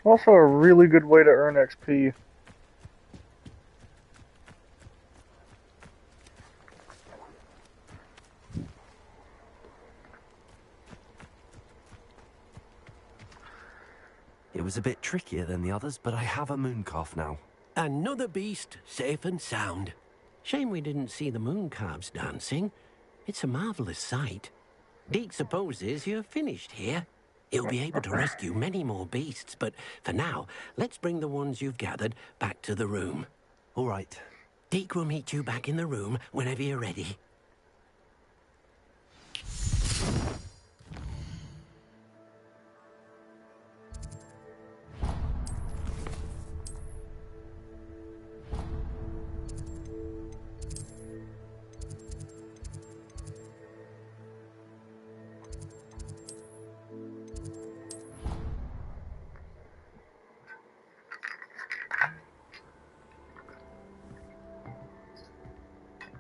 Also a really good way to earn XP. It was a bit trickier than the others, but I have a moon calf now. Another beast, safe and sound. Shame we didn't see the moon calves dancing. It's a marvelous sight. Deke supposes you're finished here. He'll be able to rescue many more beasts, but for now, let's bring the ones you've gathered back to the room. All right. Deke will meet you back in the room whenever you're ready.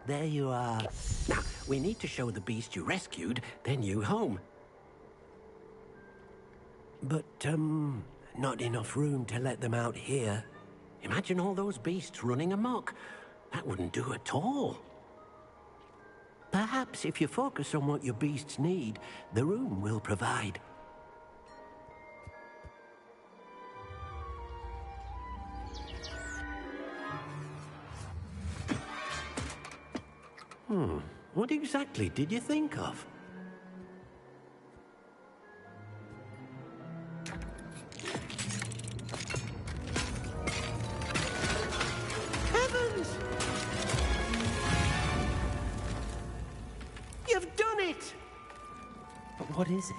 there you are. Now, we need to show the beast you rescued their new home. But, not enough room to let them out here. Imagine all those beasts running amok. That wouldn't do at all. Perhaps if you focus on what your beasts need, the room will provide. What exactly did you think of? Heavens! You've done it! But what is it?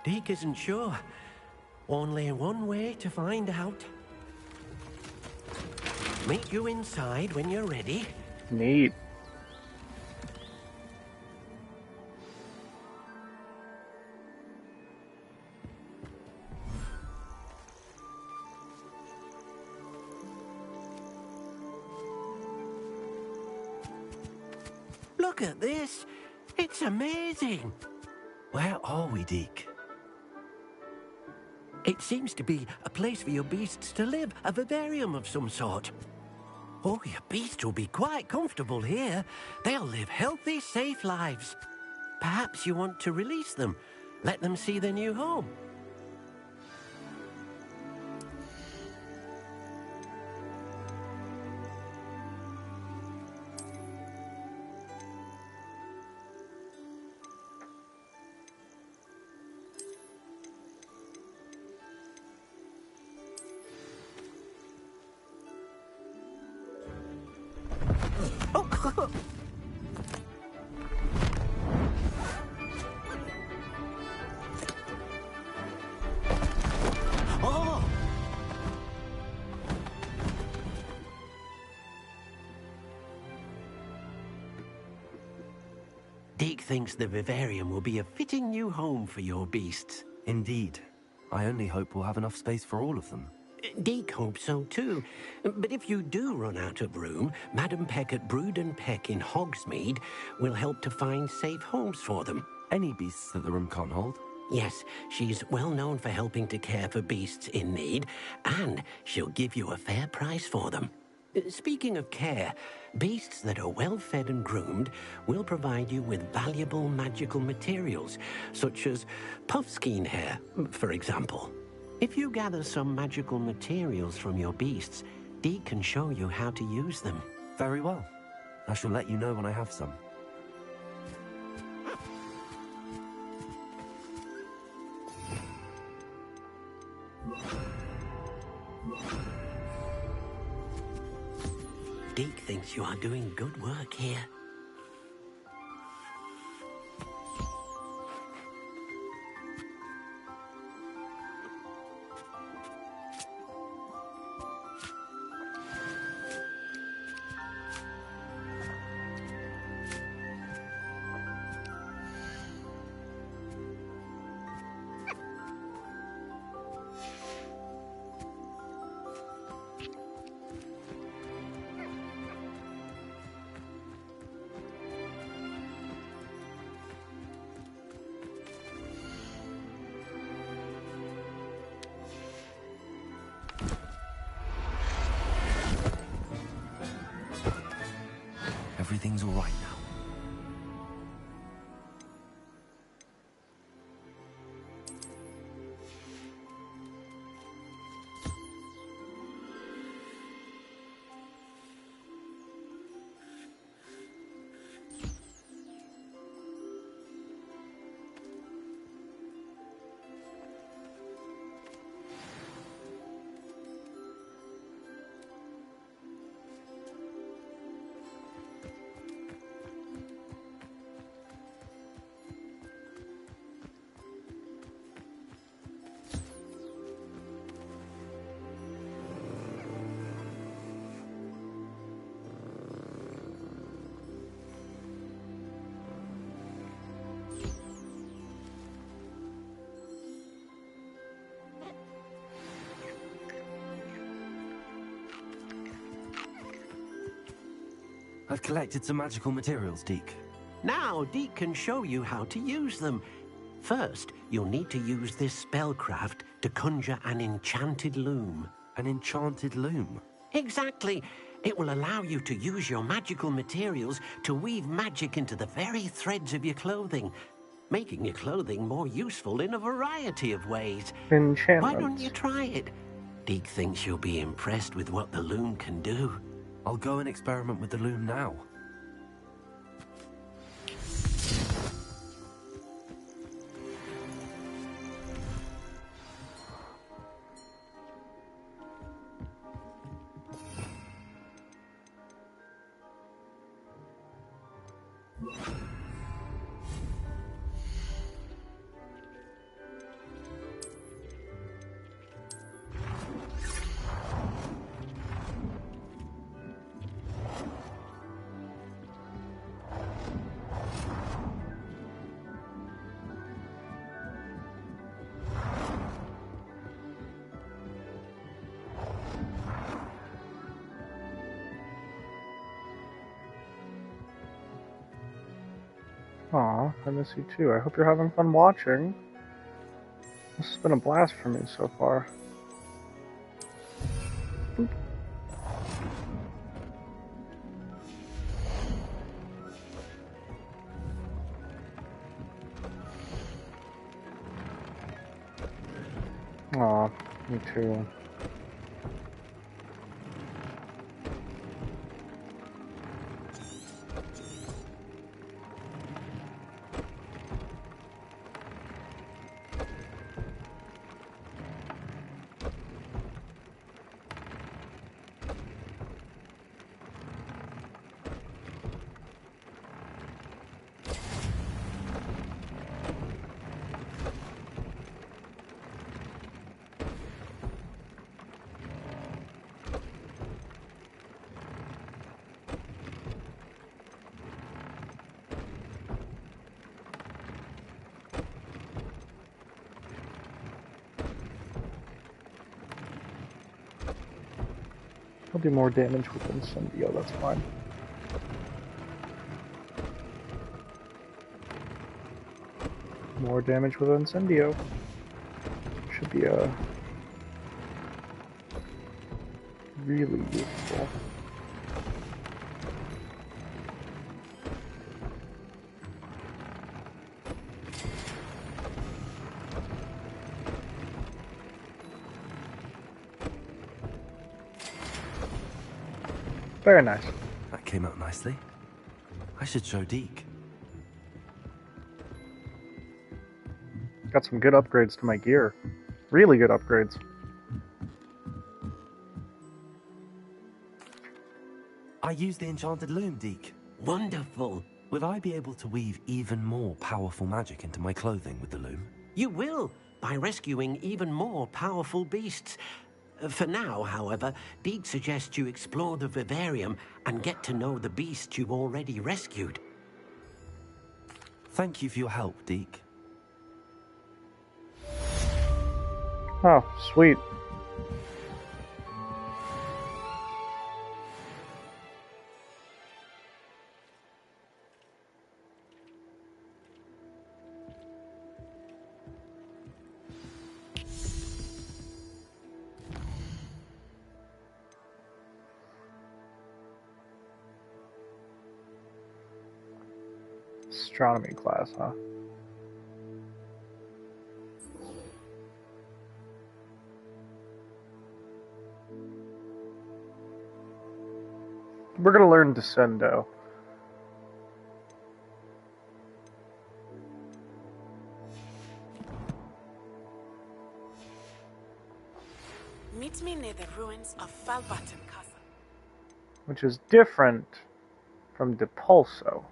Deke isn't sure. Only one way to find out. Meet you inside when you're ready. Neat. Look at this. It's amazing. Where are we, Deke? It seems to be a place for your beasts to live, a vivarium of some sort. Oh, your beasts will be quite comfortable here. They'll live healthy, safe lives. Perhaps you want to release them, let them see their new home. Oh! Deke thinks the vivarium will be a fitting new home for your beasts. Indeed. I only hope we'll have enough space for all of them. Deke hopes so too. But if you do run out of room, Madam Peck at Brood and Peck in Hogsmeade will help to find safe homes for them. Any beasts that the room can't hold? Yes, she's well known for helping to care for beasts in need, and she'll give you a fair price for them. Speaking of care, beasts that are well fed and groomed will provide you with valuable magical materials, such as puffskein hair, for example. If you gather some magical materials from your beasts, Deke can show you how to use them. Very well. I shall let you know when I have some. Deke thinks you are doing good work here. Everything's all right now. I've collected some magical materials, Deke. Now, Deke can show you how to use them. First, you'll need to use this spellcraft to conjure an enchanted loom. An enchanted loom? Exactly. It will allow you to use your magical materials to weave magic into the very threads of your clothing, making your clothing more useful in a variety of ways. Enchantments. Why don't you try it? Deke thinks you'll be impressed with what the loom can do. I'll go and experiment with the loom now. Aw, I miss you too. I hope you're having fun watching. This has been a blast for me so far. Boop. Aw, me too. I'll do more damage with Incendio, that's fine. More damage with Incendio. Should be really useful. Very nice. That came out nicely. I should show Deke. Got some good upgrades to my gear. Really good upgrades. I used the enchanted loom, Deke. Wonderful. Will I be able to weave even more powerful magic into my clothing with the loom? You will, by rescuing even more powerful beasts. For now, however, Deke suggests you explore the vivarium and get to know the beasts you've already rescued. Thank you for your help, Deke. Oh, sweet. Astronomy class, huh? We're gonna learn Descendo. Meet me near the ruins of Falbatten Castle. Which is different from Depulso.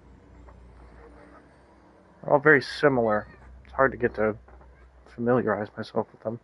They're all very similar. It's hard to get to familiarize myself with them.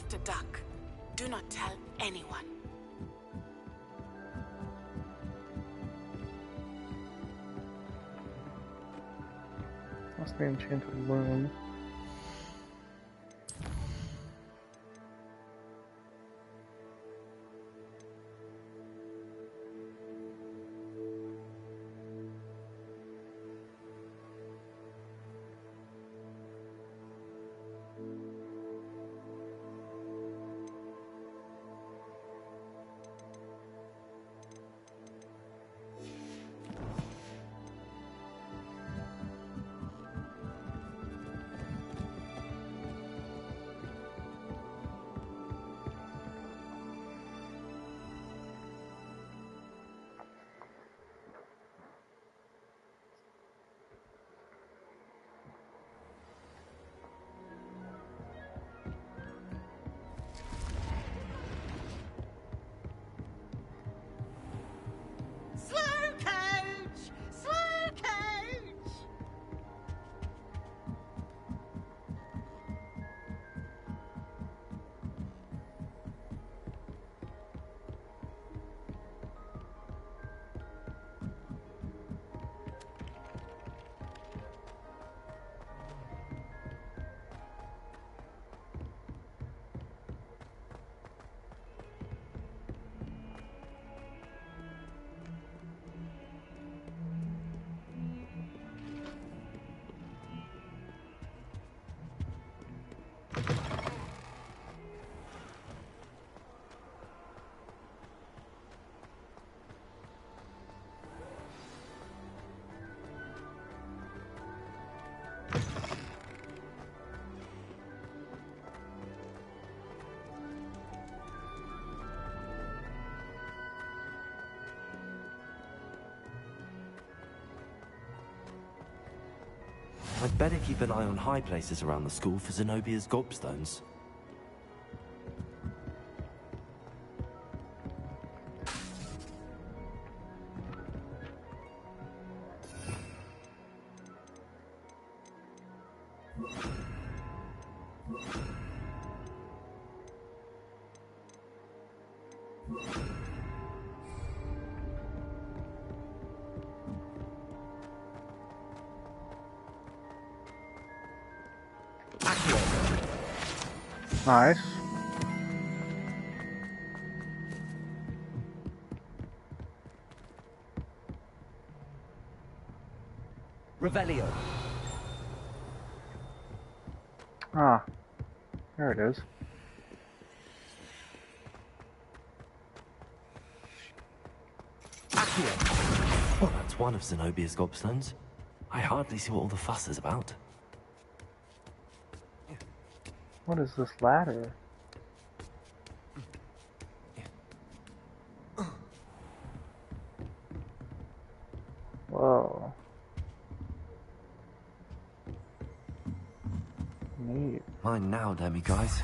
after dark. Do not tell anyone. That's the enchanted room. I'd better keep an eye on high places around the school for Zenobia's gobstones. Nice. Revelio. Ah, there it is. Well, that's one of Zenobia's gobstones. I hardly see what all the fuss is about. What is this ladder? Whoa. Neat. Mine now, Demi guys.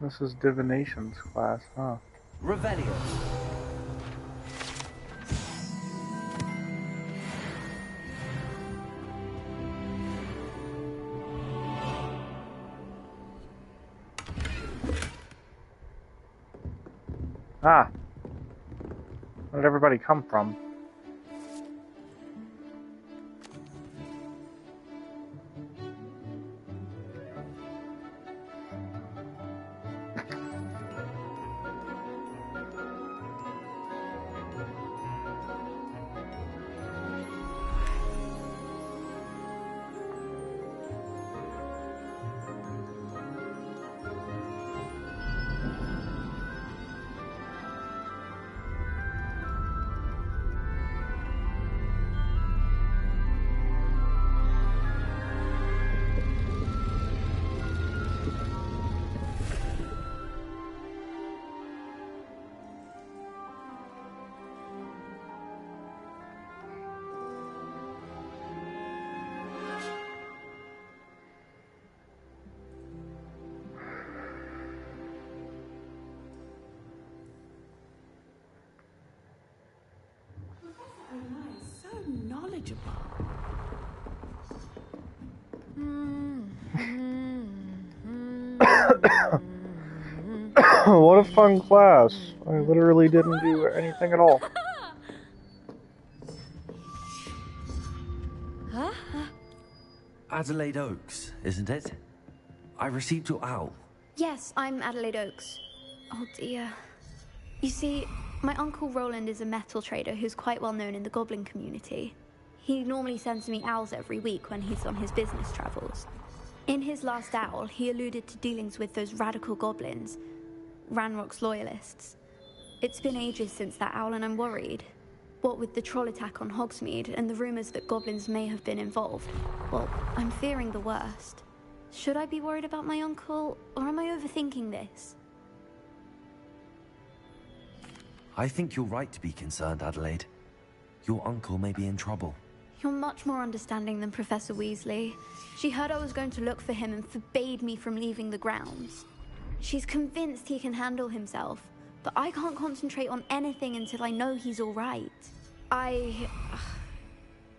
This is divination's class, huh? Revelio. Ah! Where did everybody come from? manageable. What a fun class. I literally didn't do anything at all. Adelaide Oaks, isn't it? I received your owl. Yes, I'm Adelaide Oaks. Oh dear. You see, my Uncle Roland is a metal trader who's quite well known in the goblin community. He normally sends me owls every week when he's on his business travels. In his last owl, he alluded to dealings with those radical goblins, Ranrock's loyalists. It's been ages since that owl and I'm worried. What with the troll attack on Hogsmeade and the rumors that goblins may have been involved, well, I'm fearing the worst. Should I be worried about my uncle, or am I overthinking this? I think you're right to be concerned, Adelaide. Your uncle may be in trouble. You're much more understanding than Professor Weasley. She heard I was going to look for him and forbade me from leaving the grounds. She's convinced he can handle himself, but I can't concentrate on anything until I know he's all right.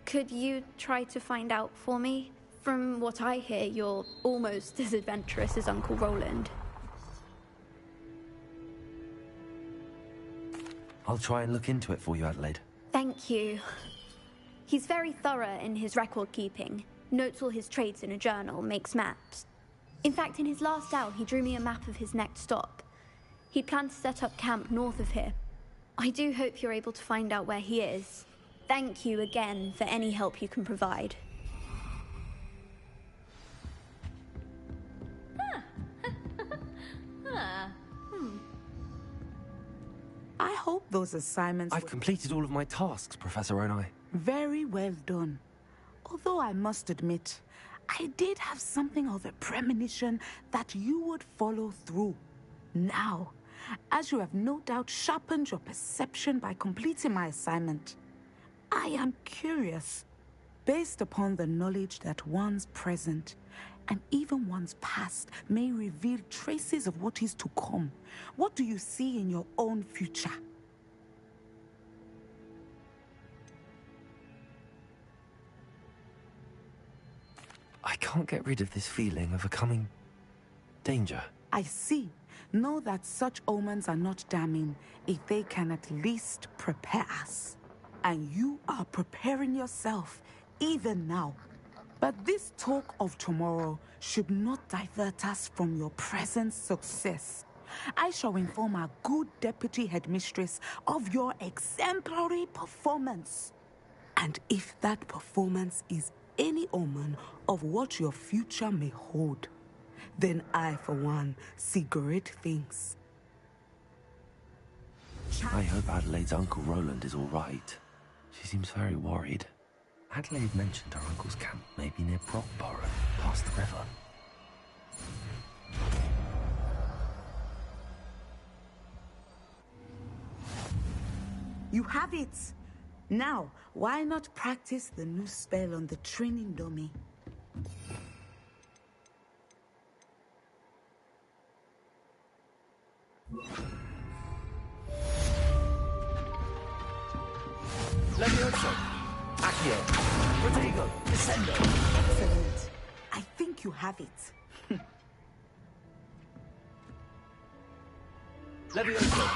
Could you try to find out for me? From what I hear, you're almost as adventurous as Uncle Roland. I'll try and look into it for you, Adelaide. Thank you. He's very thorough in his record keeping. Notes all his trades in a journal, makes maps. In fact, in his last owl, he drew me a map of his next stop. He planned to set up camp north of here. I do hope you're able to find out where he is. Thank you again for any help you can provide. I hope those assignments I've completed all of my tasks, Professor Onai. Very well done. Although I must admit, I did have something of a premonition that you would follow through. Now, as you have no doubt sharpened your perception by completing my assignment, I am curious, based upon the knowledge that one's present and even one's past may reveal traces of what is to come. What do you see in your own future? I can't get rid of this feeling of a coming danger. I see. Know that such omens are not damning if they can at least prepare us. And you are preparing yourself, even now. But this talk of tomorrow should not divert us from your present success. I shall inform our good deputy headmistress of your exemplary performance. And if that performance is any omen of what your future may hold, then I, for one, see great things. I hope Adelaide's Uncle Roland is all right. She seems very worried. Adelaide mentioned her uncle's camp may be near Brockborough, past the river. You have it! Now, why not practice the new spell on the training dummy? Levioso, Accio, Protego, Descendo. Excellent. I think you have it. Levioso,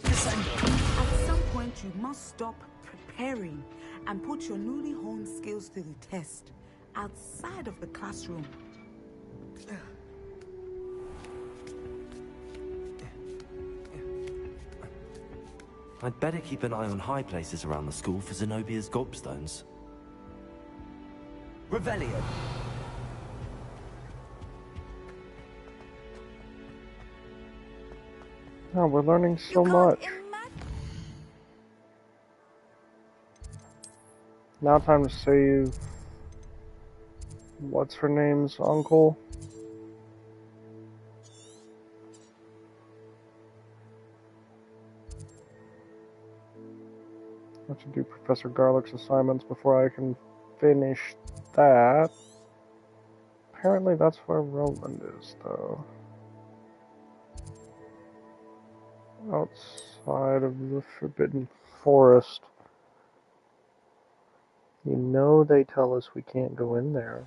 Descendo. At some point, you must stop preparing and put your newly honed skills to the test outside of the classroom. I'd better keep an eye on high places around the school for Zenobia's gobstones. Revelio. Oh, we're learning so much. Now time to save... What's her name's uncle? I have to do Professor Garlick's assignments before I can finish that. Apparently that's where Roland is, though. Outside of the Forbidden Forest. You know they tell us we can't go in there.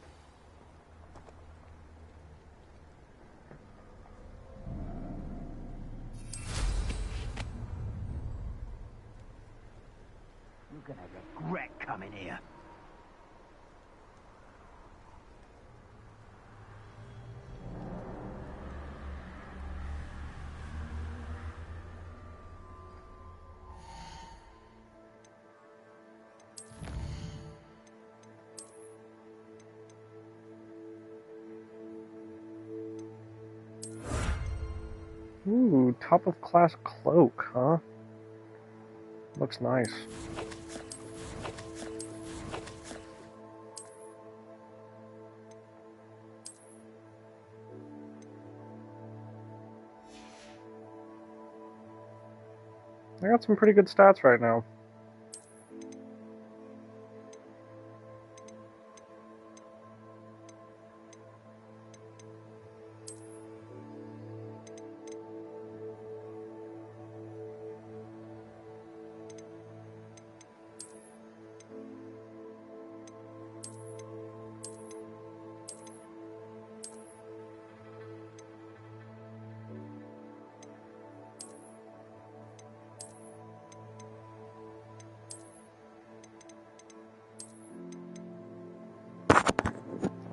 You're gonna regret coming here. Ooh, top of class cloak, huh? Looks nice. I got some pretty good stats right now.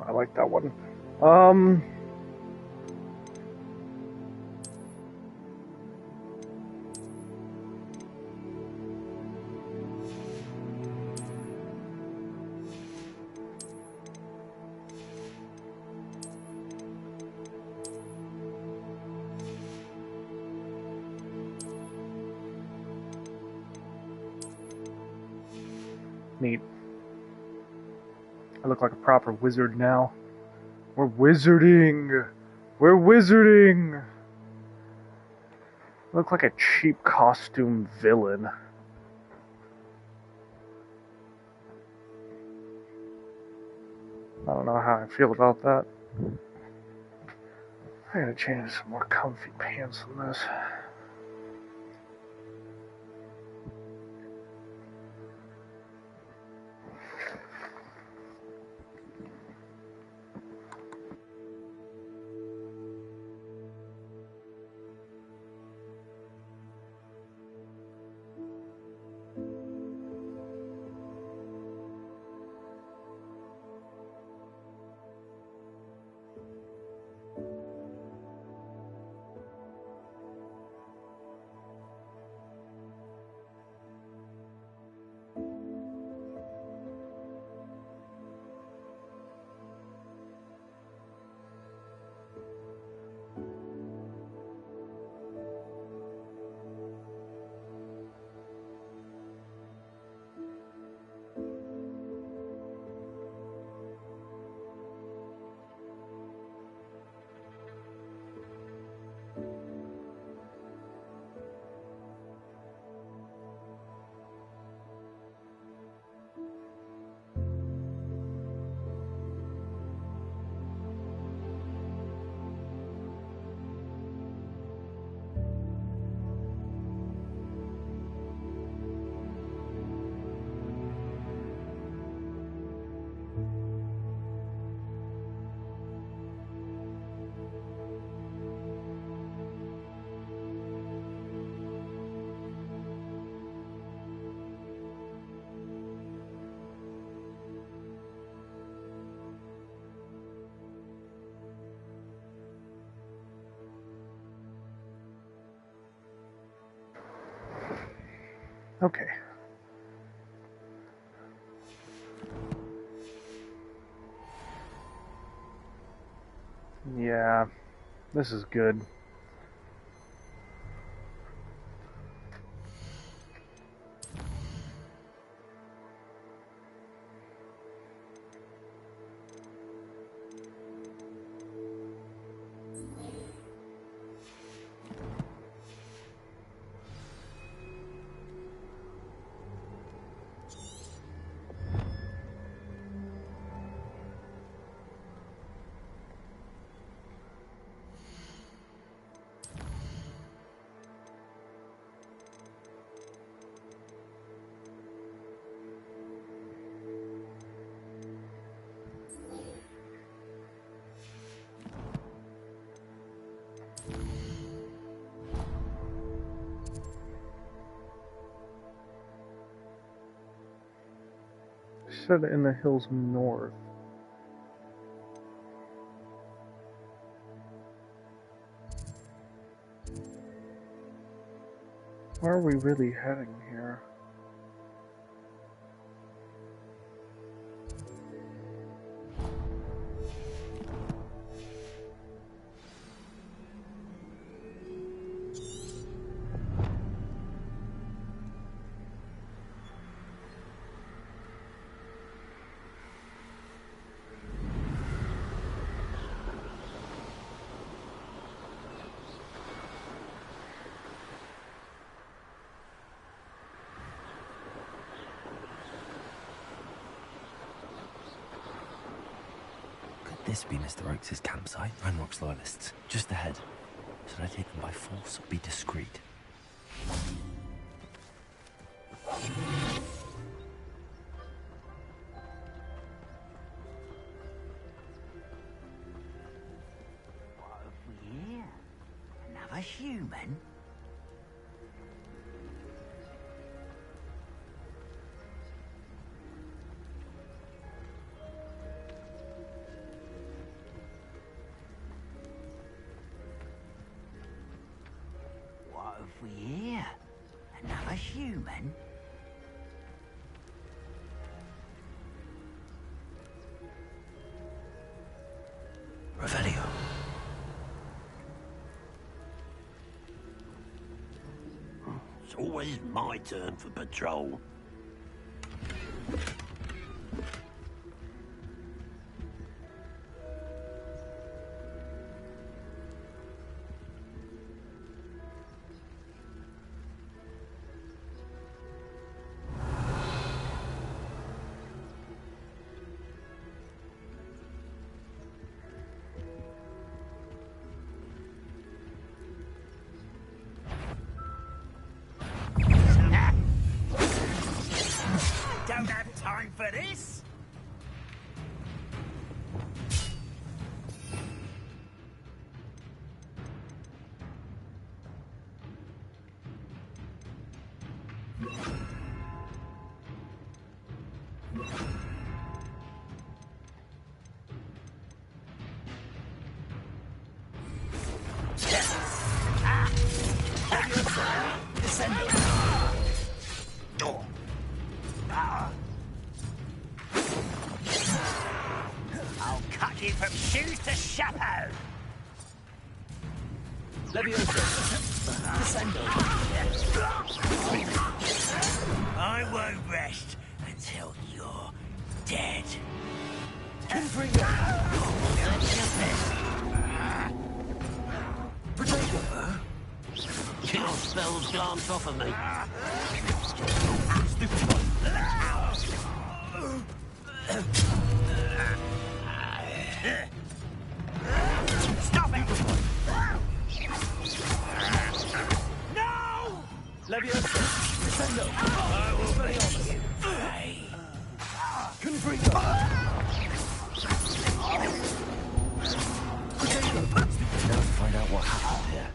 I like that one. Neat. I look like a proper wizard now. We're wizarding! We're wizarding! I look like a cheap costume villain. I don't know how I feel about that. I gotta change some more comfy pants than this. Okay. Yeah, this is good. She said in the hills north. Where are we really heading here? This be Mr. Oakes' campsite, Ranrock's loyalists. Just ahead. Should I take them by force or be discreet? What have we here? Another human? What have we here? Another human? Revelio. It's always my turn for patrol. Don't have time for this! I'll cut you from shoes to chapeau! I won't rest until you're dead. Kill spells glance off of me. Stop it! No! Leviosa! Descendo! I will make you pay. Confringo! Now to find out what happened here.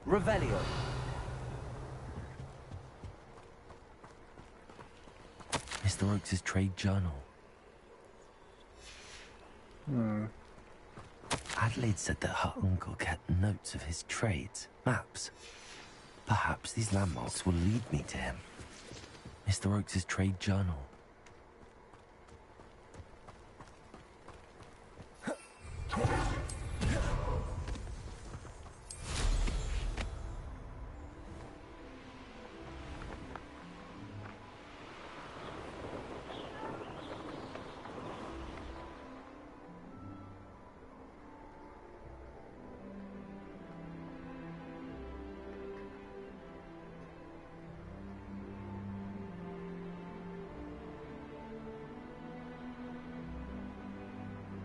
Revelio. Mr. Oakes' trade journal. Adelaide said that her uncle kept notes of his trades, maps. Perhaps these landmarks will lead me to him. Mr. Oakes' trade journal.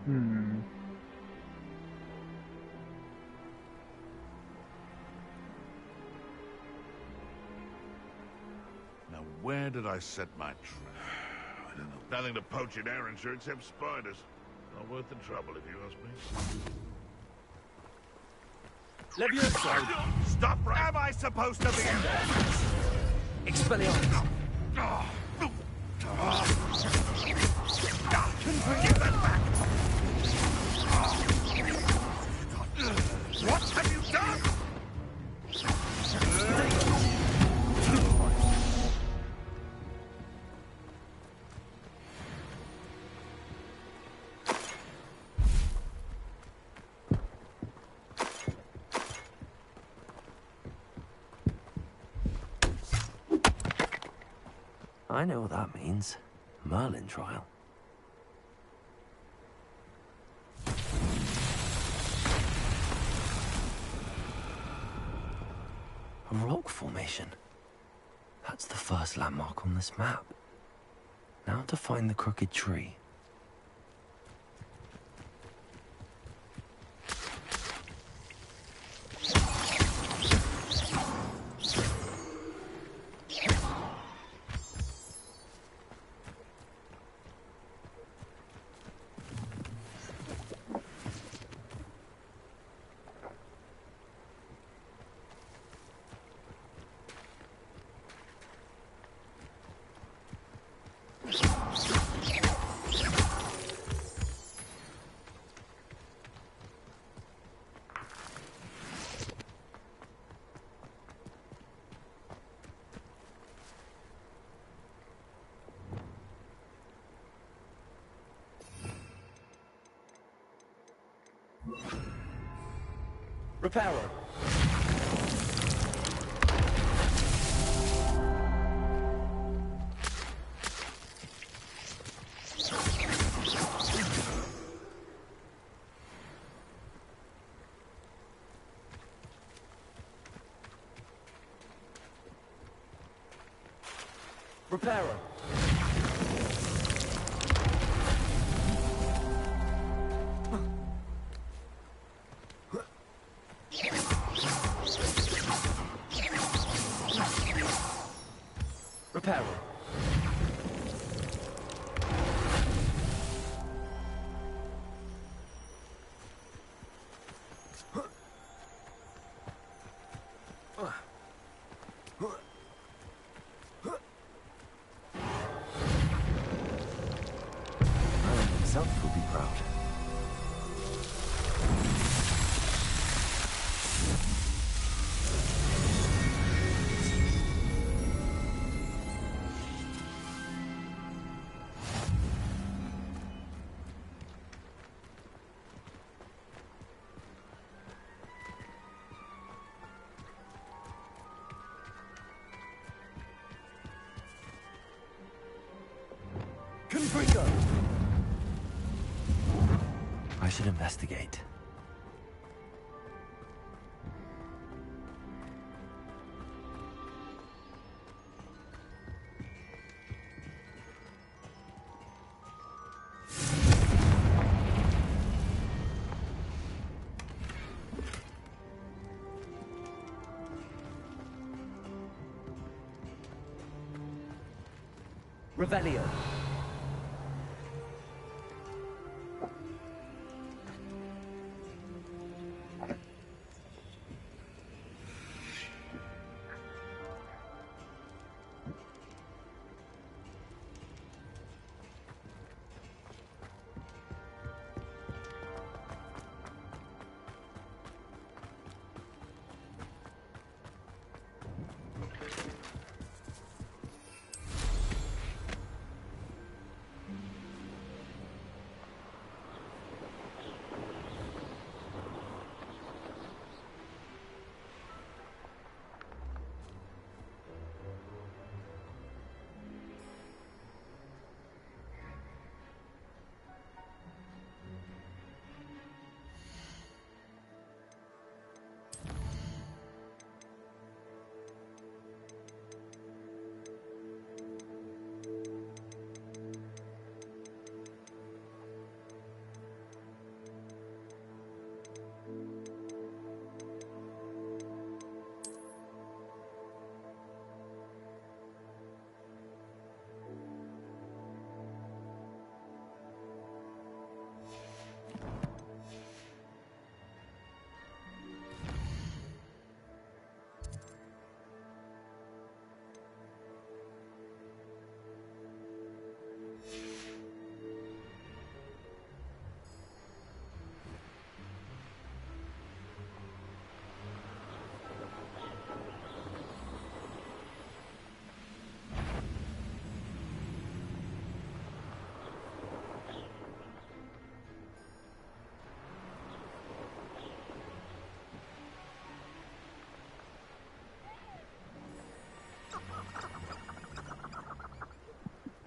Hmm. Now, where did I set my trap? I don't know. Nothing to poach in Arrowshire except spiders. Not worth the trouble, if you ask me. Levioso! Stop right! Am I supposed to be in there? Expelliarmus! Give that back! What have you done? I know what that means. Merlin trial. A rock formation. That's the first landmark on this map. Now to find the crooked tree. Reparo! Reparo! Reparo! Merlin himself will be proud. Confringo! I should investigate. Revelio!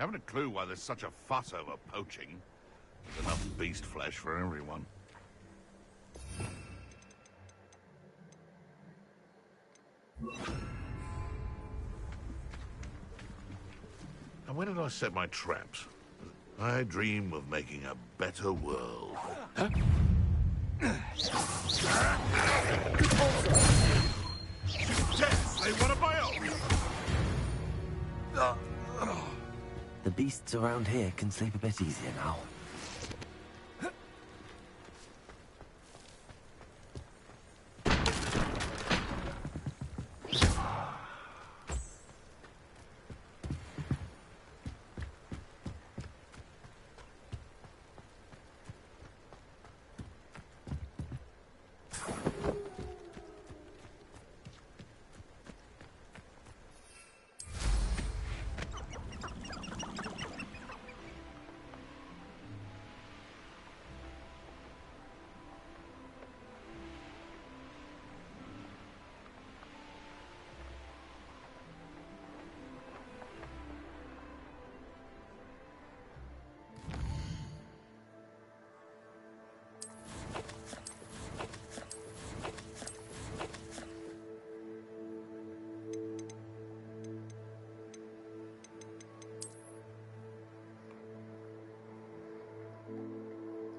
Haven't a clue why there's such a fuss over poaching. There's enough beast flesh for everyone. And where did I set my traps? I dream of making a better world. Death, they want to buy up! The beasts around here can sleep a bit easier now.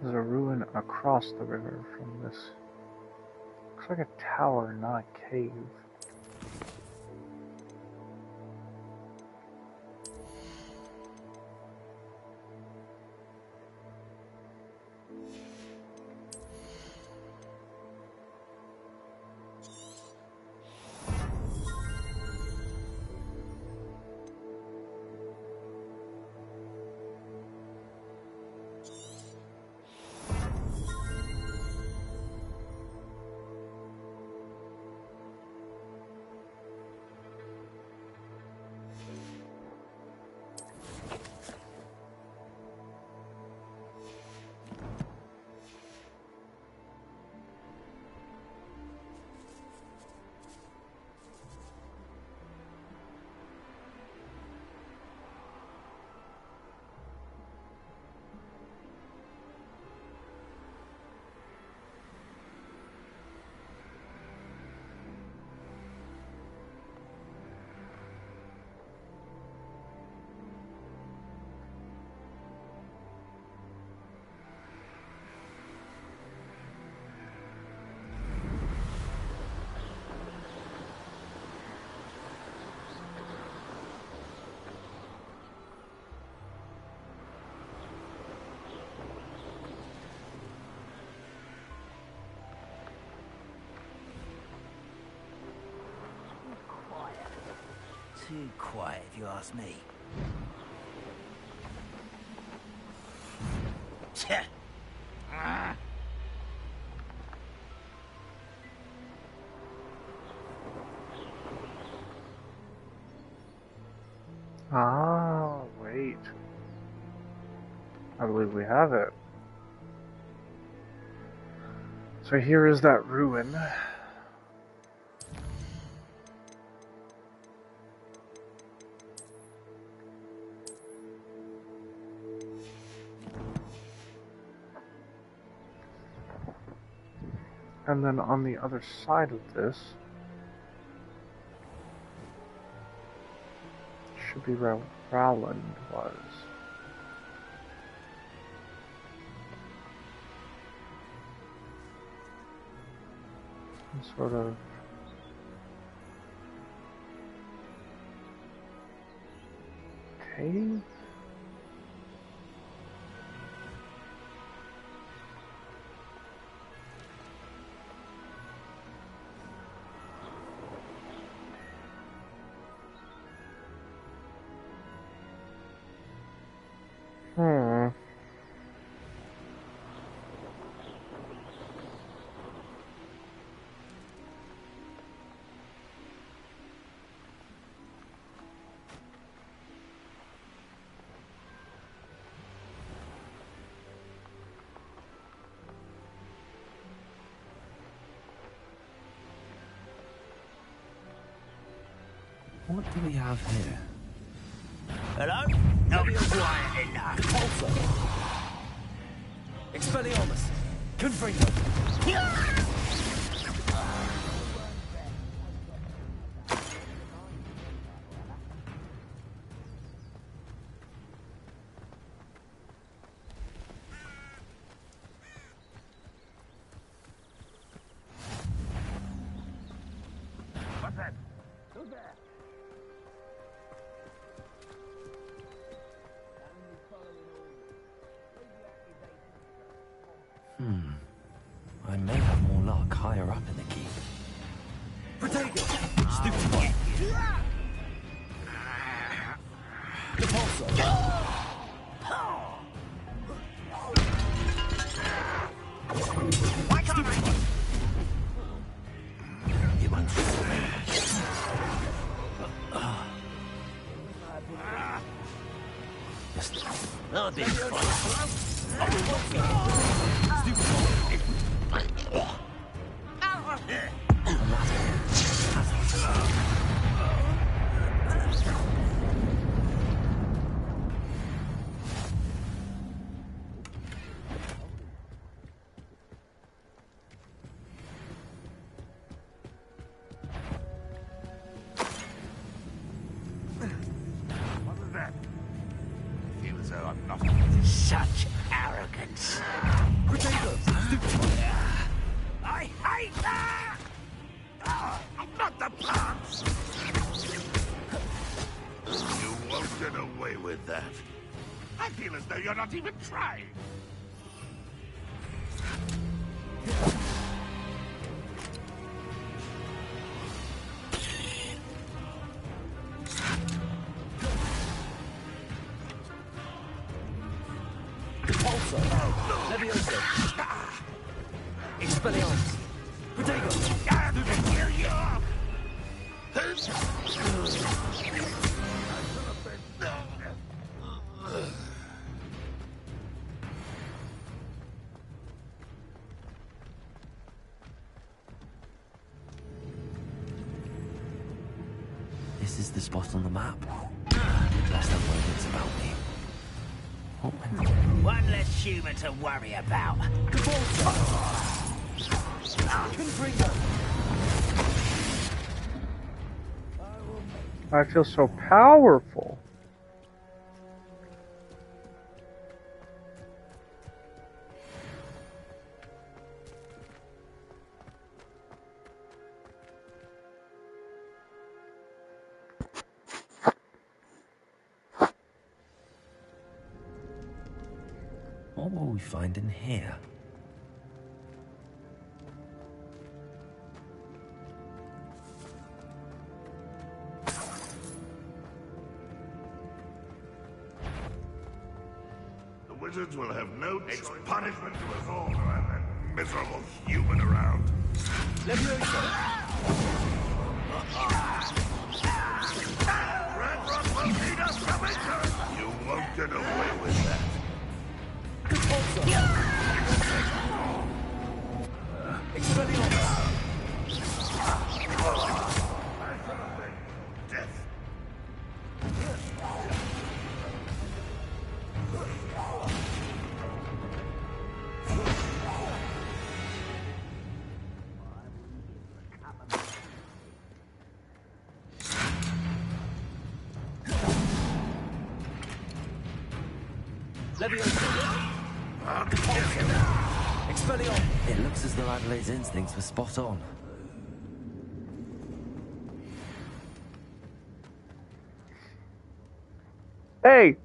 There's a ruin across the river from this. Looks like a tower, not a cave. Too quiet, if you ask me. Tch. Ah, wait. I believe we have it. So here is that ruin. And then on the other side of this should be where Rowland was. Some sort of cave? What do we have here? Hello? Not quiet enough. Repulsor. Expelliarmus. Confringo. What's that? Who's there? I may have more luck higher up in the keep. Protego. Stupefy. Repulsor. Why can't I? You won't. Just I'll be What was that? I feel as though I'm not. Such arrogance. Protego. Stupefy. I hate that! Not the plants! You won't get away with that. I feel as though you're not even trying. Repulsor. Levioso. Expelliarmus. Protego. Here you are! This is the spot on the map. Less than words about me. What went wrong? One less human to worry about. Confringo. I feel so powerful. What will we find in here? The wizards will have no choice. It's punishment to us all to have that miserable human around. Levioso. Red Rock will need us to return. You won't get away with that. Repulsor. Expelliarmus. Death. Levioso. Expelliarmus. It looks as though Adelaide's instincts were spot on. Hey!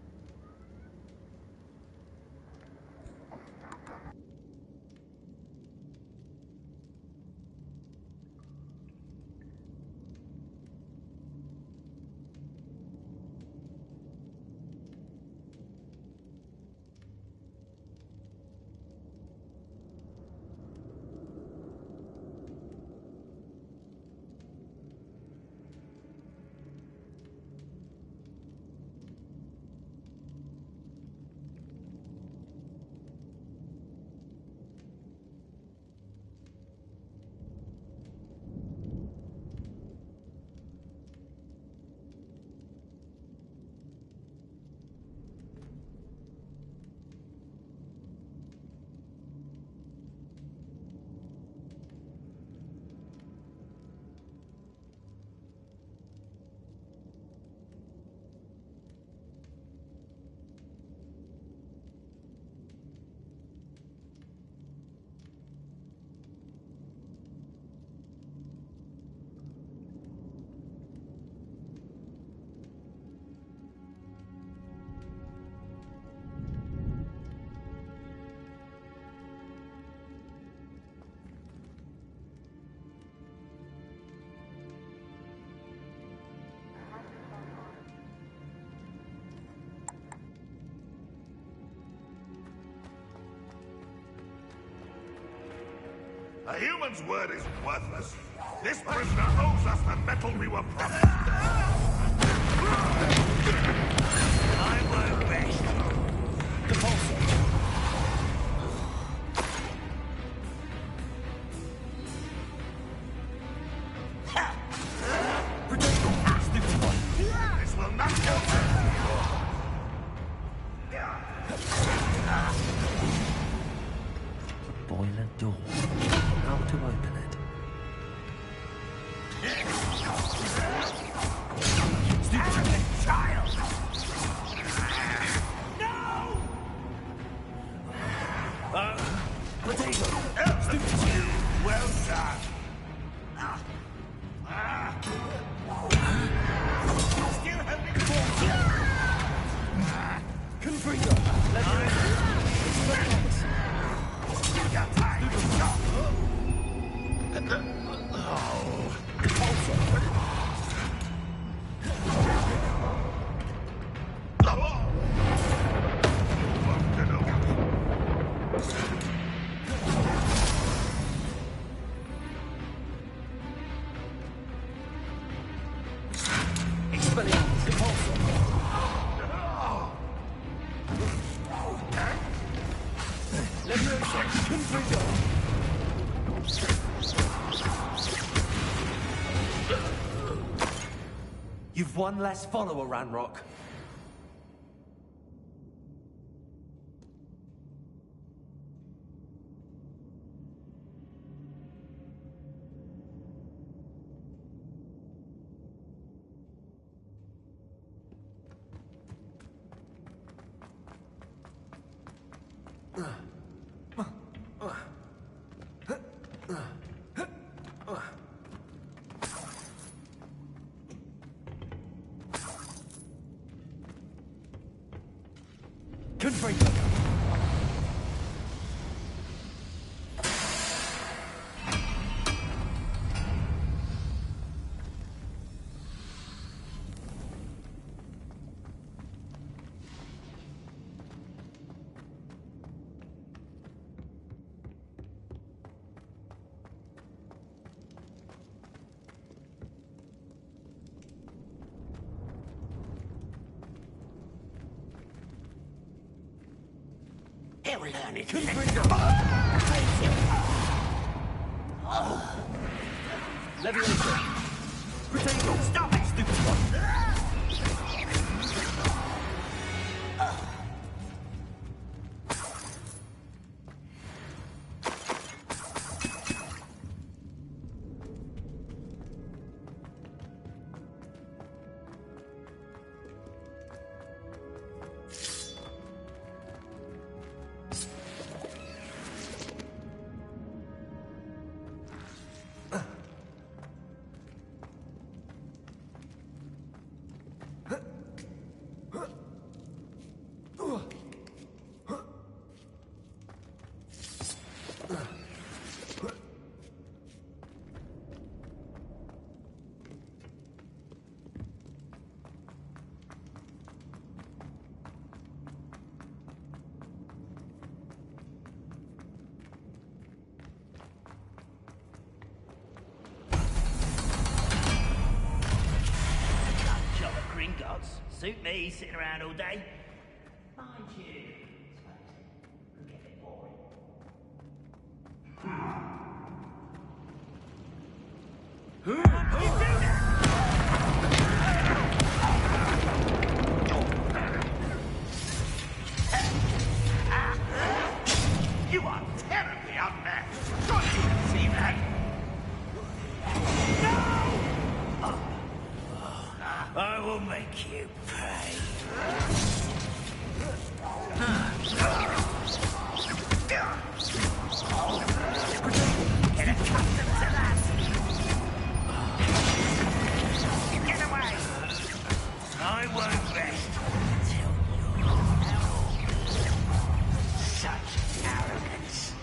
A human's word is worthless. This prisoner owes us the metal we were promised. I won't rest. The pulsar. This will not help. Boiler door. How to open it? Stupid child! No! Potato. Stupid. Well done. Still having Confringo. Let me Expelliarmus. Expelliarmus. The pulsar. Leviosa. Confringo. You've one less follower, Ranrock. Confringo. He'll learn it. Leviosa. Potato. Stop it, stupid one! Suit me, sitting around all day. Mind you, it'll get a bit boring. You are terribly outmatched. Thought you could see that. I will make you pay. Get accustomed to that. Get away. I won't rest until you're out. Such arrogance.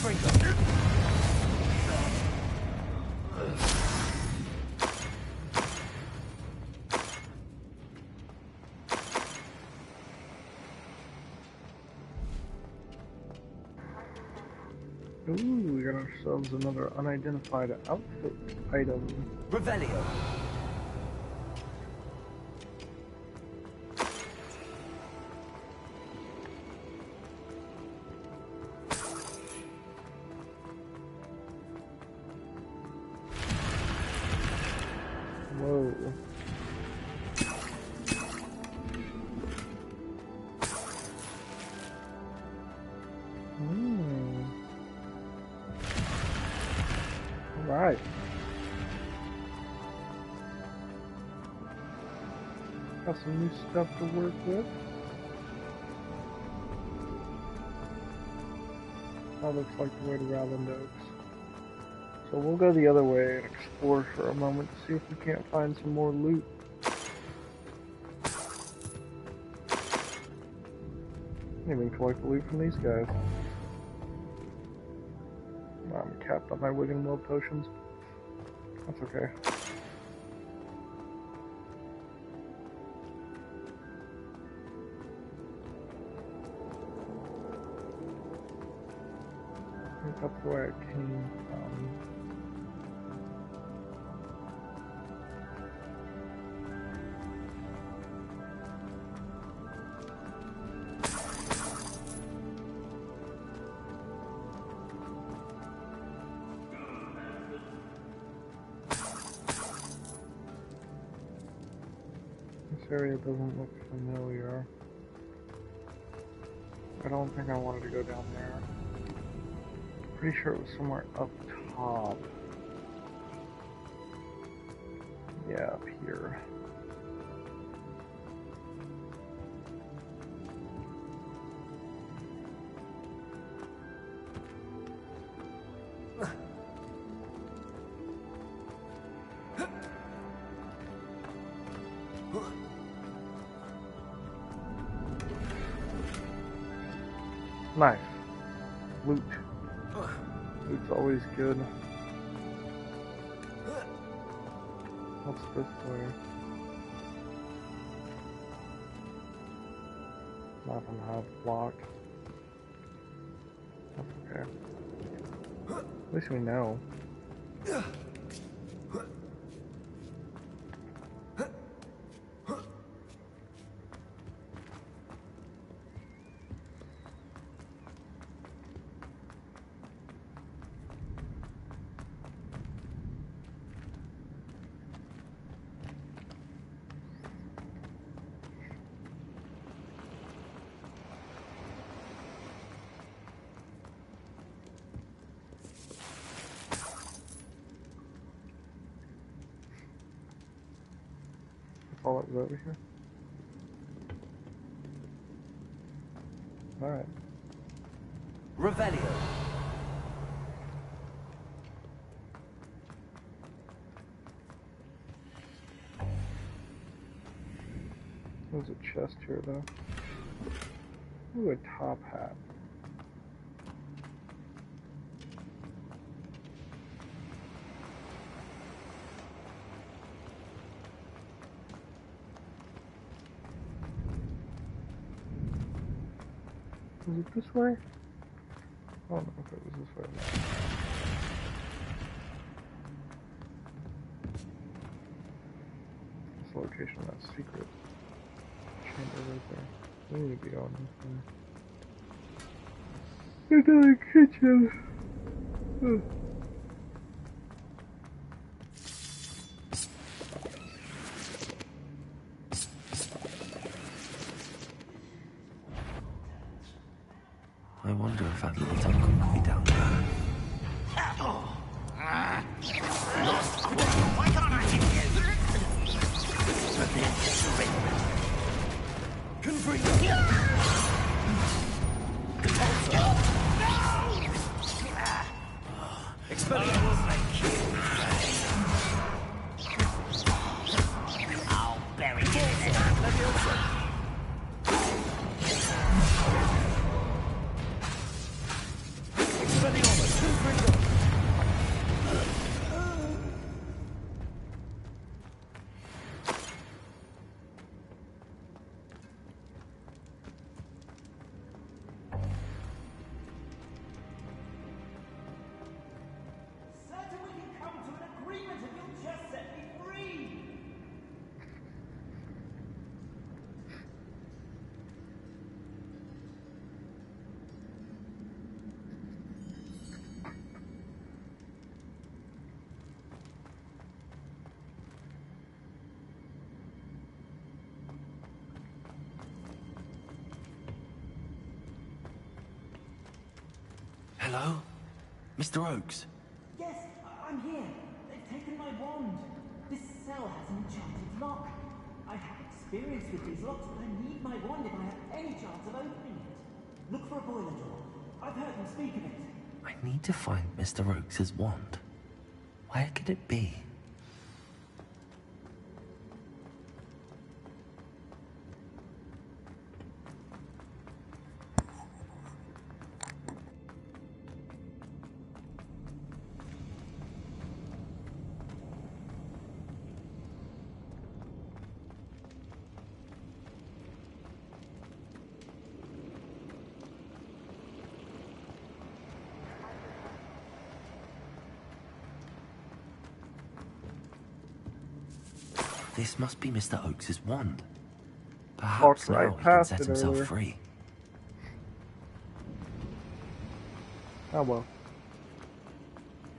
Confringo. Ooh, we got ourselves another unidentified outfit item. Revelio. Whoa. Alright. Got some new stuff to work with. That looks like the way to Rowland Oaks. So we'll go the other way and explore for a moment to see if we can't find some more loot. Didn't even collect the loot from these guys. I'm capped on my Wigan Will potions. That's okay. I think that's the way it came from. This area doesn't look familiar. I don't think I wanted to go down there. Pretty sure it was somewhere up top. Yeah, up here. Nice. Loot. Loot's always good. What's this way? Nothing has blocked. That's okay. At least we know. All that was over here? Alright. Revelio. There's a chest here though. Ooh, a top hat. Is it this way? I don't know if it was this way or not. This location, that's secret. Chamber right there. We need to be going this way. Into the kitchen! Ugh. I wonder if that little tunnel could be down there. Why can't I hit you? I'll bury you in it. Expelliarmus. Hello? Mr. Oakes? Yes, I'm here. They've taken my wand. This cell has an enchanted lock. I have experience with these locks, but I need my wand if I have any chance of opening it. Look for a boiler door. I've heard them speak of it. I need to find Mr. Oakes' wand. Where could it be? This must be Mr. Oakes' wand. Perhaps Walked now right he can past set it himself earlier. free. Oh well.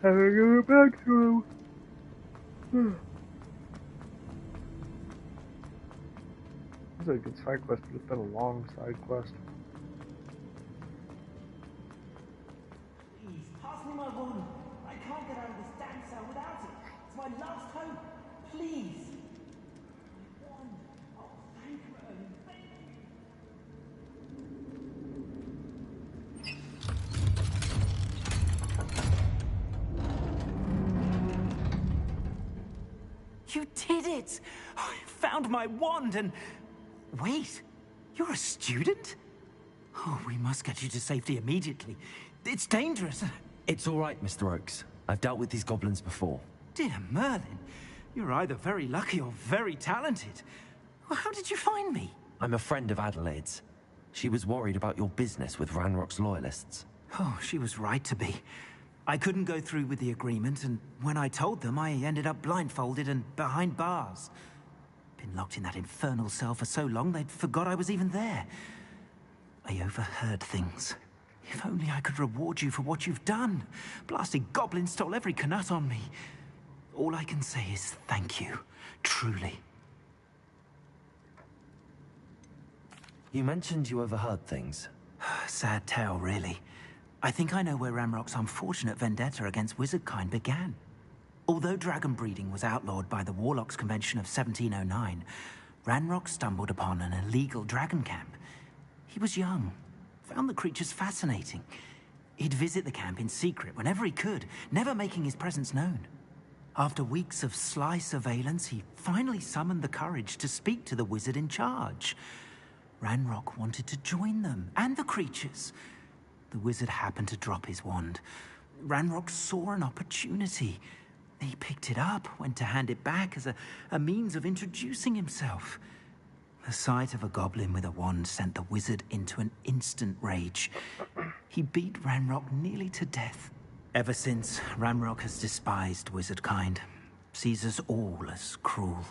How do I give it back to him? This is a good side quest, but it's been a long side quest. Please, pass me my wand. I can't get out of this damn cell without it. It's my last hope. Please. My wand. Oh, thank you, Ernie. Thank you. You did it! I found my wand and... Wait, you're a student? Oh, we must get you to safety immediately. It's dangerous. It's all right, Mr. Oakes. I've dealt with these goblins before. Dear Merlin, you're either very lucky or very talented. Well, how did you find me? I'm a friend of Adelaide's. She was worried about your business with Ranrock's loyalists. Oh, she was right to be. I couldn't go through with the agreement, and when I told them, I ended up blindfolded and behind bars. Been locked in that infernal cell for so long, they'd forgot I was even there. I overheard things. If only I could reward you for what you've done. Blasted goblin stole every canut on me. All I can say is thank you, truly. You mentioned you overheard things. Sad tale, really. I think I know where Ranrock's unfortunate vendetta against wizardkind began. Although dragon breeding was outlawed by the Warlocks Convention of 1709, Ranrock stumbled upon an illegal dragon camp. He was young, found the creatures fascinating. He'd visit the camp in secret whenever he could, never making his presence known. After weeks of sly surveillance, he finally summoned the courage to speak to the wizard in charge. Ranrock wanted to join them, and the creatures. The wizard happened to drop his wand. Ranrock saw an opportunity. He picked it up, went to hand it back as a means of introducing himself. The sight of a goblin with a wand sent the wizard into an instant rage. He beat Ranrock nearly to death. Ever since, Ranrock has despised wizardkind, sees us all as cruel.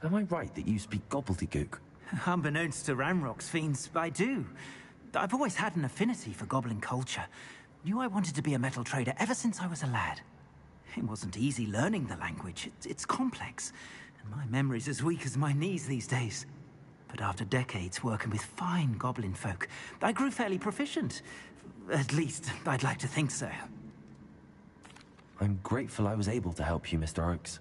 Am I right that you speak gobbledygook? Unbeknownst to Ranrock's fiends, I do. I've always had an affinity for goblin culture. Knew I wanted to be a metal trader ever since I was a lad. It wasn't easy learning the language. It's complex, and my memory's as weak as my knees these days. But after decades working with fine goblin folk, I grew fairly proficient. At least, I'd like to think so. I'm grateful I was able to help you, Mr. Oakes.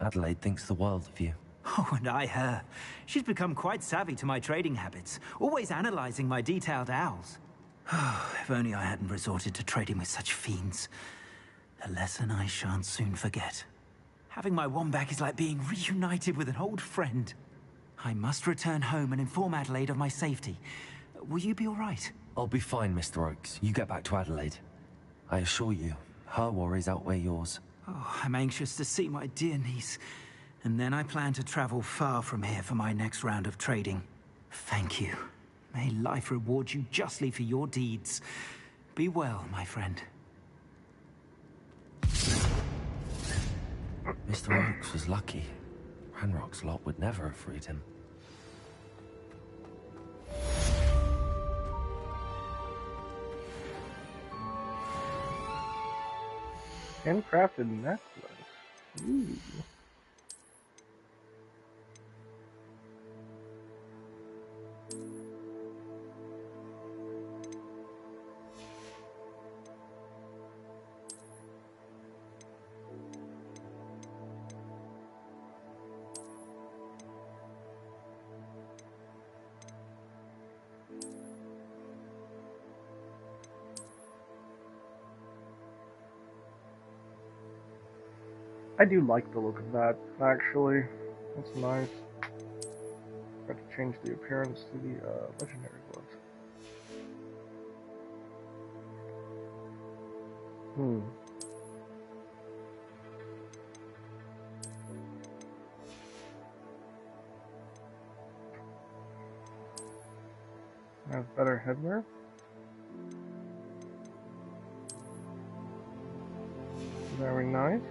Adelaide thinks the world of you. Oh, and I her. She's become quite savvy to my trading habits, always analyzing my detailed owls. If only I hadn't resorted to trading with such fiends. A lesson I shan't soon forget. Having my wand back is like being reunited with an old friend. I must return home and inform Adelaide of my safety. Will you be all right? I'll be fine, Mr. Oakes. You get back to Adelaide. I assure you, her worries outweigh yours. Oh, I'm anxious to see my dear niece. And then I plan to travel far from here for my next round of trading. Thank you. May life reward you justly for your deeds. Be well, my friend. Mr. Oakes was lucky. Ranrock's lot would never have freed him. Handcrafted necklace. Ooh. I do like the look of that, actually. That's nice. Got to change the appearance to the legendary gloves. I have better headwear. Very nice.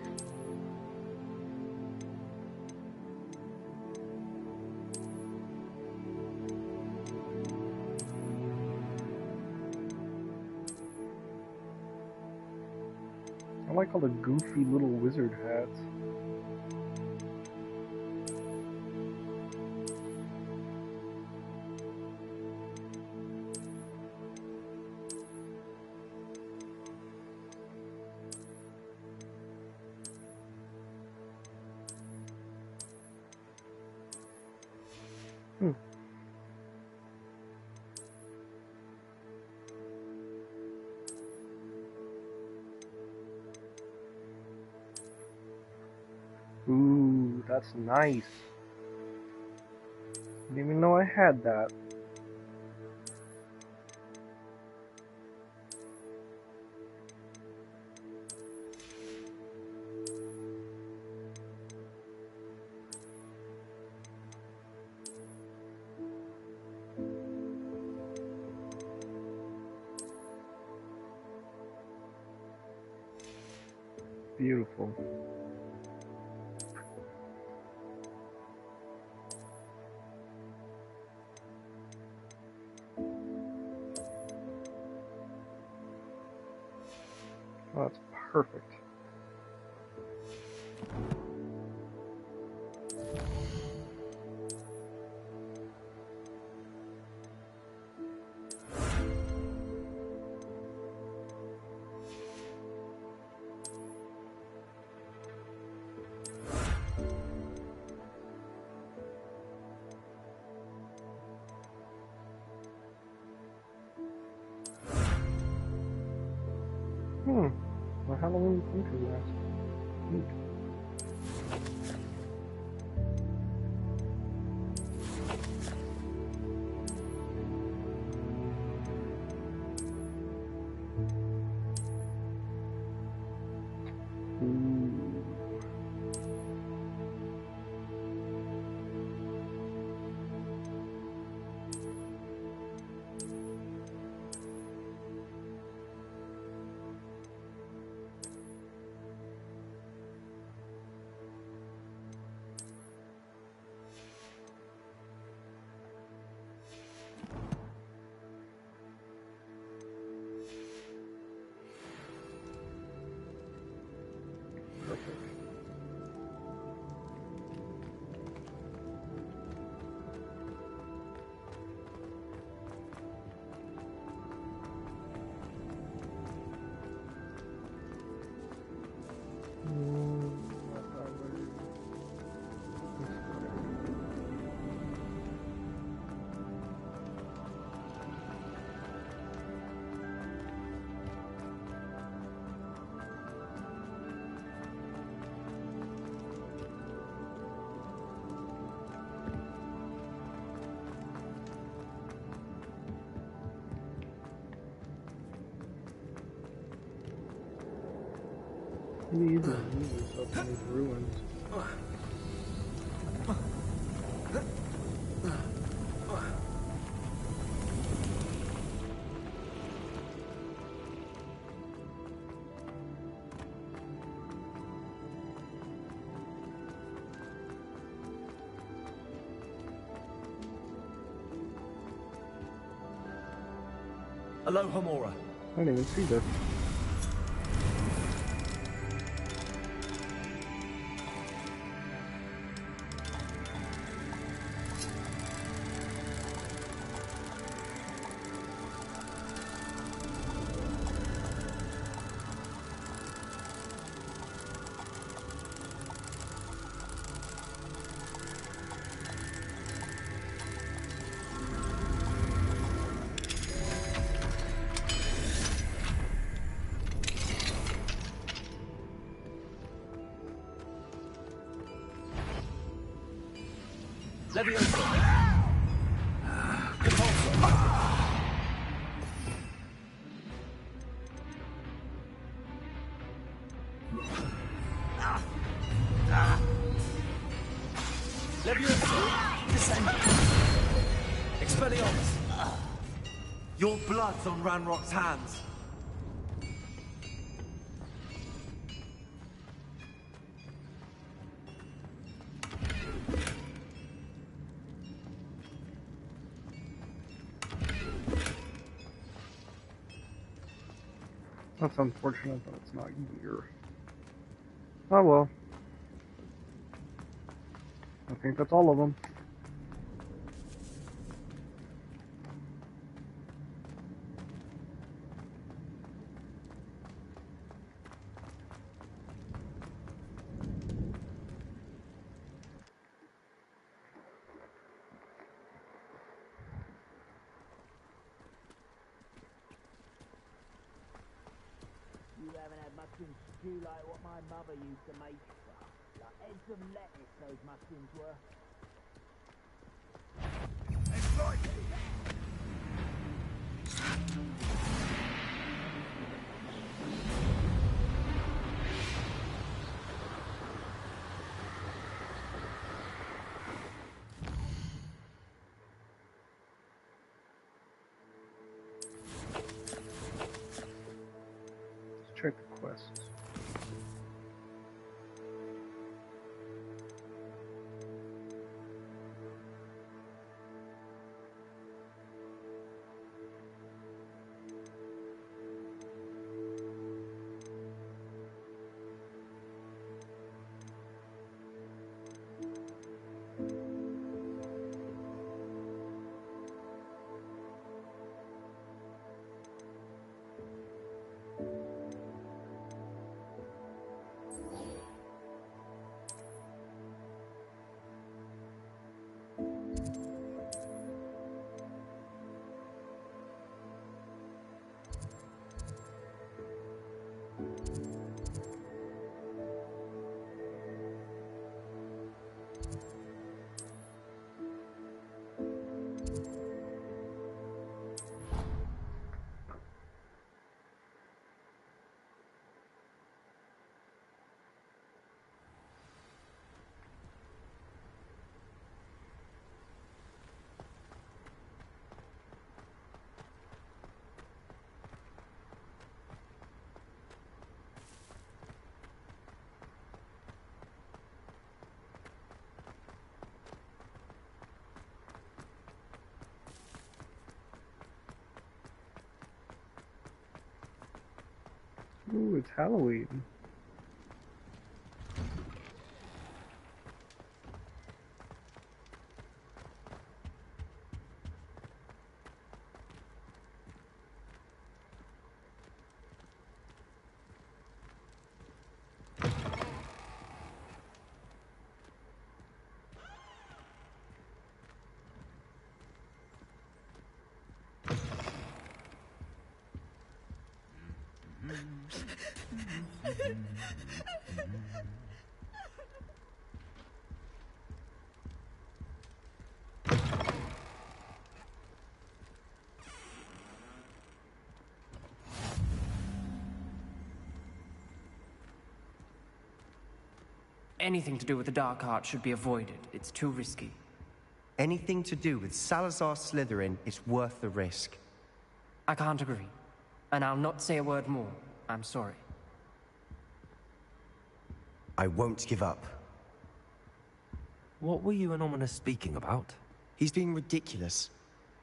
I like all the goofy little wizard hats. Ooh, that's nice. Didn't even know I had that. Beautiful. Oh, that's perfect. The Halloween winter last. Neat. These are up in these ruins. Aloha Mora. I didn't even see this. Leviosa! Repulsor! Leviosa! Descend! Expelliarmus! Your blood's on Ranrock's hands. That's unfortunate that it's not gear. Oh well. I think that's all of them. You haven't had mushroom stew like what my mother used to make. Like heads of lettuce, those mushrooms were. Let's check the quests. Ooh, it's Halloween. Anything to do with the dark art should be avoided. It's too risky. Anything to do with Salazar Slytherin is worth the risk. I can't agree. And I'll not say a word more. I'm sorry. I won't give up. What were you and Ominous speaking about? He's being ridiculous.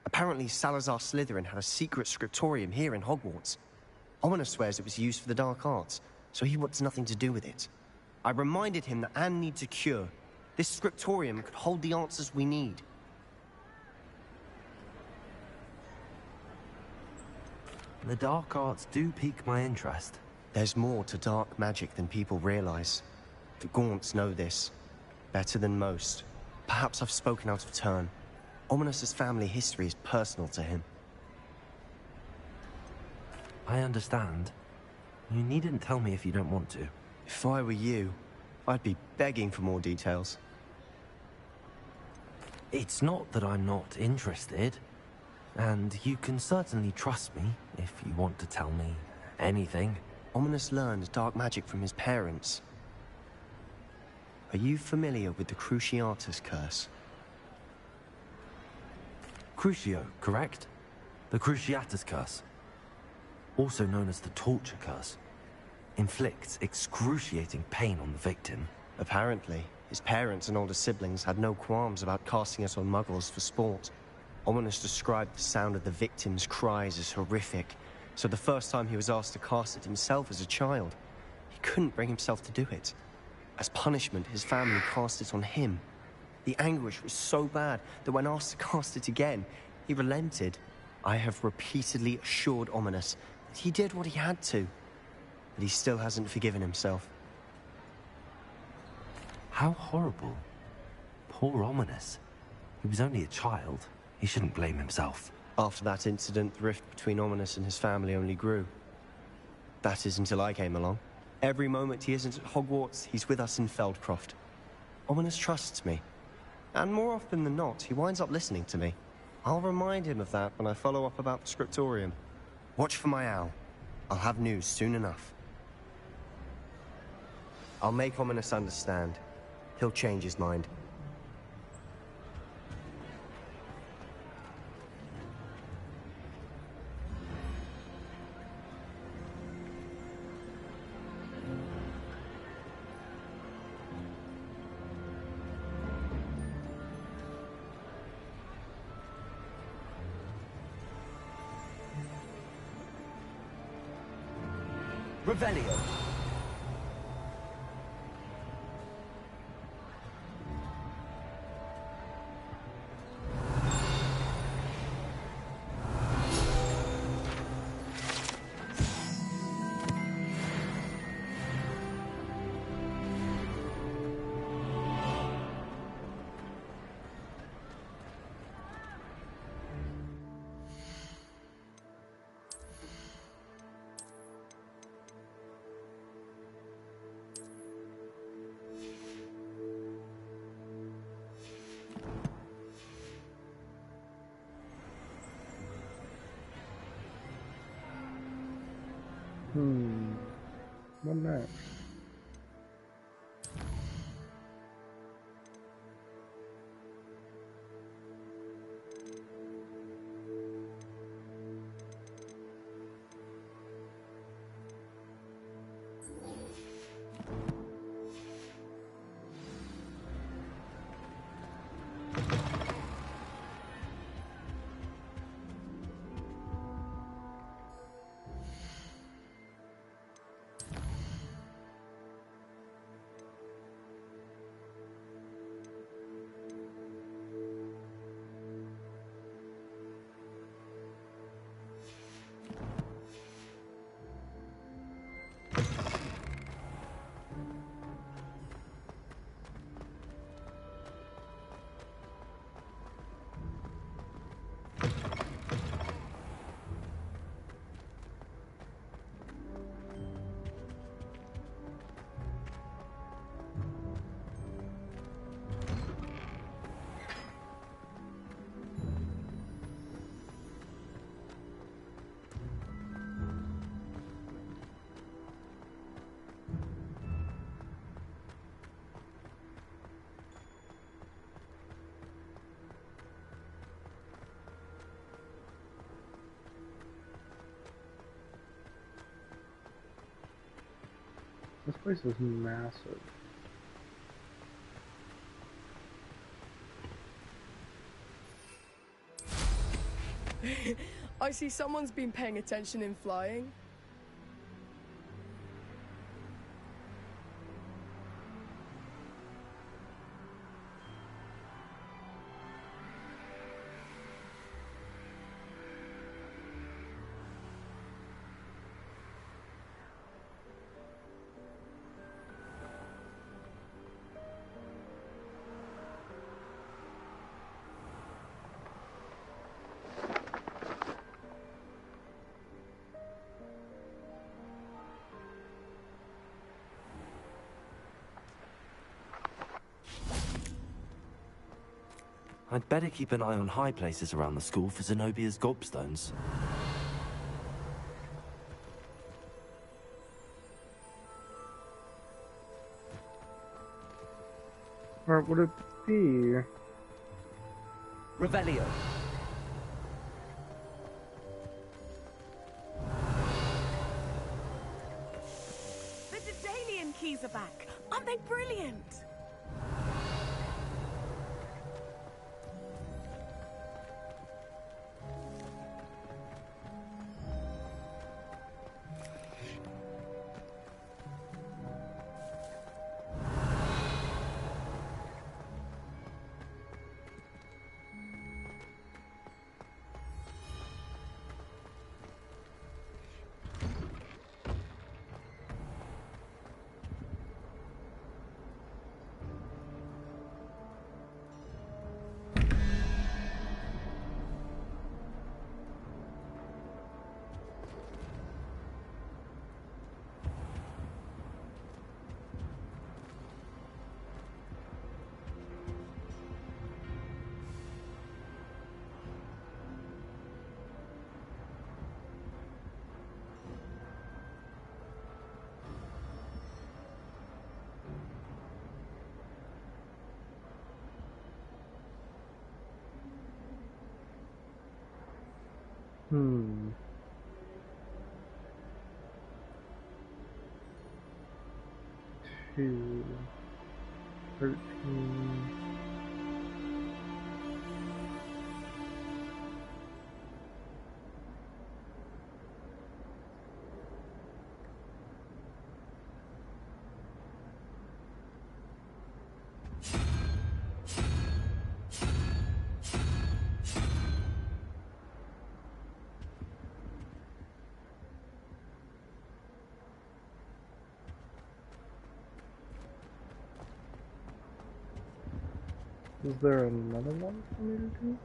Apparently Salazar Slytherin had a secret scriptorium here in Hogwarts. Ominous swears it was used for the dark arts, so he wants nothing to do with it. I reminded him that Anne needs a cure. This scriptorium could hold the answers we need. The dark arts do pique my interest. There's more to dark magic than people realize. The Gaunts know this. Better than most. Perhaps I've spoken out of turn. Ominous's family history is personal to him. I understand. You needn't tell me if you don't want to. If I were you, I'd be begging for more details. It's not that I'm not interested. And you can certainly trust me if you want to tell me anything. Ominous learned dark magic from his parents. Are you familiar with the Cruciatus curse? Crucio, correct? The Cruciatus curse. Also known as the torture curse. Inflicts excruciating pain on the victim. Apparently, his parents and older siblings had no qualms about casting it on muggles for sport. Ominous described the sound of the victim's cries as horrific, so the first time he was asked to cast it himself as a child, he couldn't bring himself to do it. As punishment, his family cast it on him. The anguish was so bad that when asked to cast it again, he relented. I have repeatedly assured Ominous that he did what he had to, but he still hasn't forgiven himself. How horrible. Poor Ominous. He was only a child. He shouldn't blame himself. After that incident, the rift between Ominous and his family only grew. That is until I came along. Every moment he isn't at Hogwarts, he's with us in Feldcroft. Ominous trusts me. And more often than not, he winds up listening to me. I'll remind him of that when I follow up about the scriptorium. Watch for my owl. I'll have news soon enough. I'll make Ominous understand. He'll change his mind. Revelio. What next? This place is massive. I see someone's been paying attention in flying. I'd better keep an eye on high places around the school for Zenobia's gobstones. Or would it be? Revelio. The Daedalian keys are back. Aren't they brilliant? Hmm. Two. 13. Is there another one for me to do?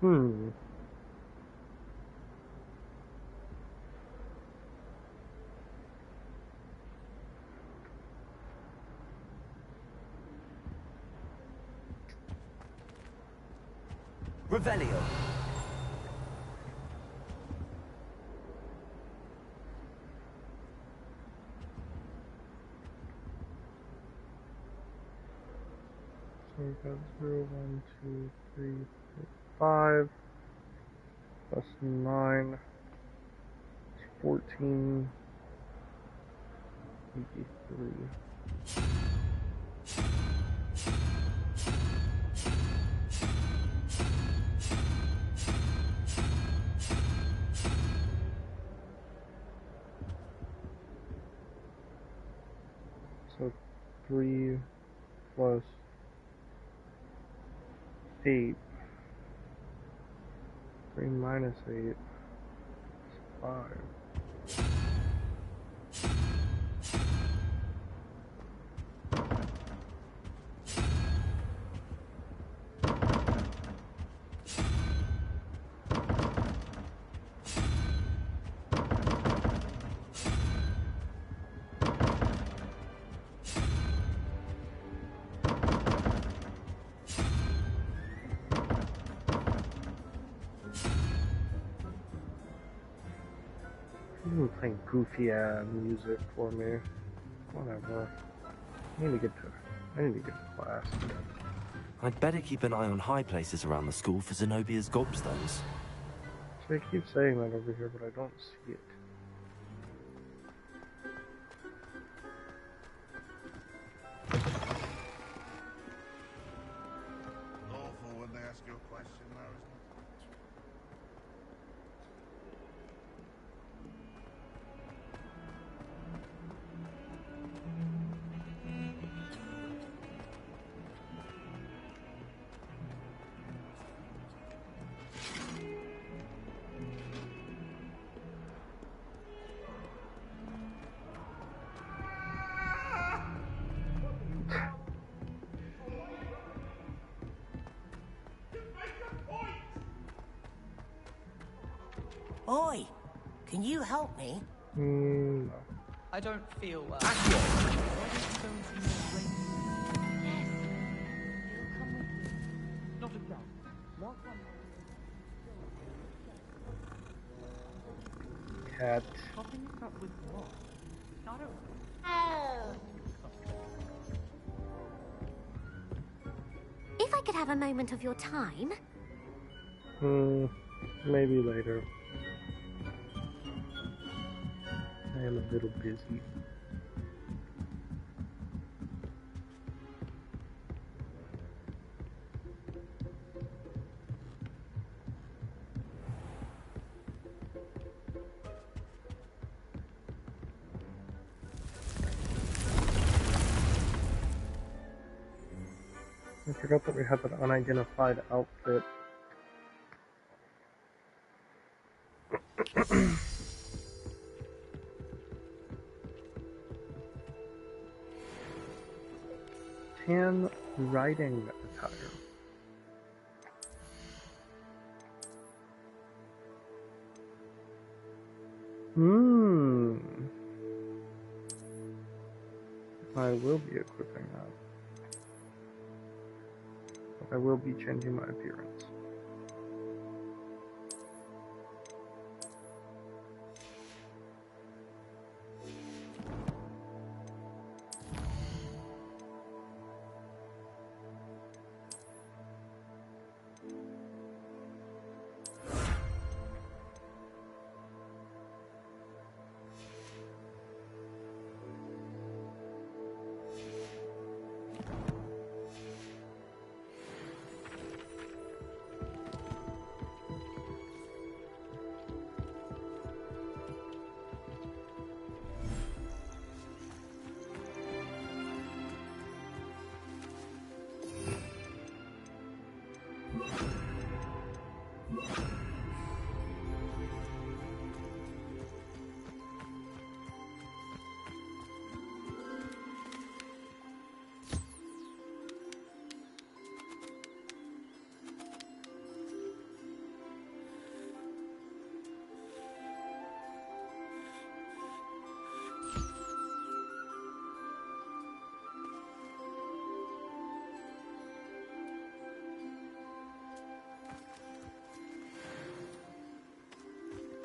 Hmm. Revelio. So we got 0, 1, 2, 3, 4, 5. Plus 9. It's 14. 83. So 3 plus 8. 3 minus 8 is 5. You've been playing goofy ass music for me. Whatever. I need to get to class. I'd better keep an eye on high places around the school for Zenobia's gobstones. So I keep saying that over here, but I don't see it. Awful when they ask you a question, though, isn't it? Oi, can you help me? No. I don't feel well. Not exactly. Cat. Popping it up with what? I don't. If I could have a moment of your time. Maybe later. I am a little busy. I forgot that we had that unidentified outfit. Tan riding attire. I will be equipping that. But I will be changing my appearance.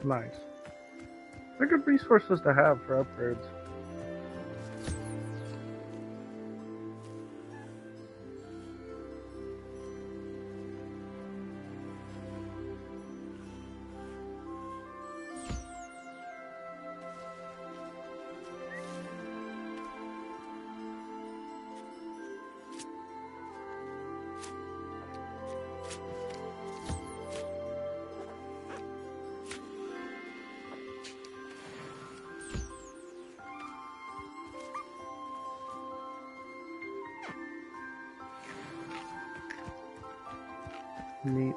Nice. They're good resources to have for upgrades. Neat.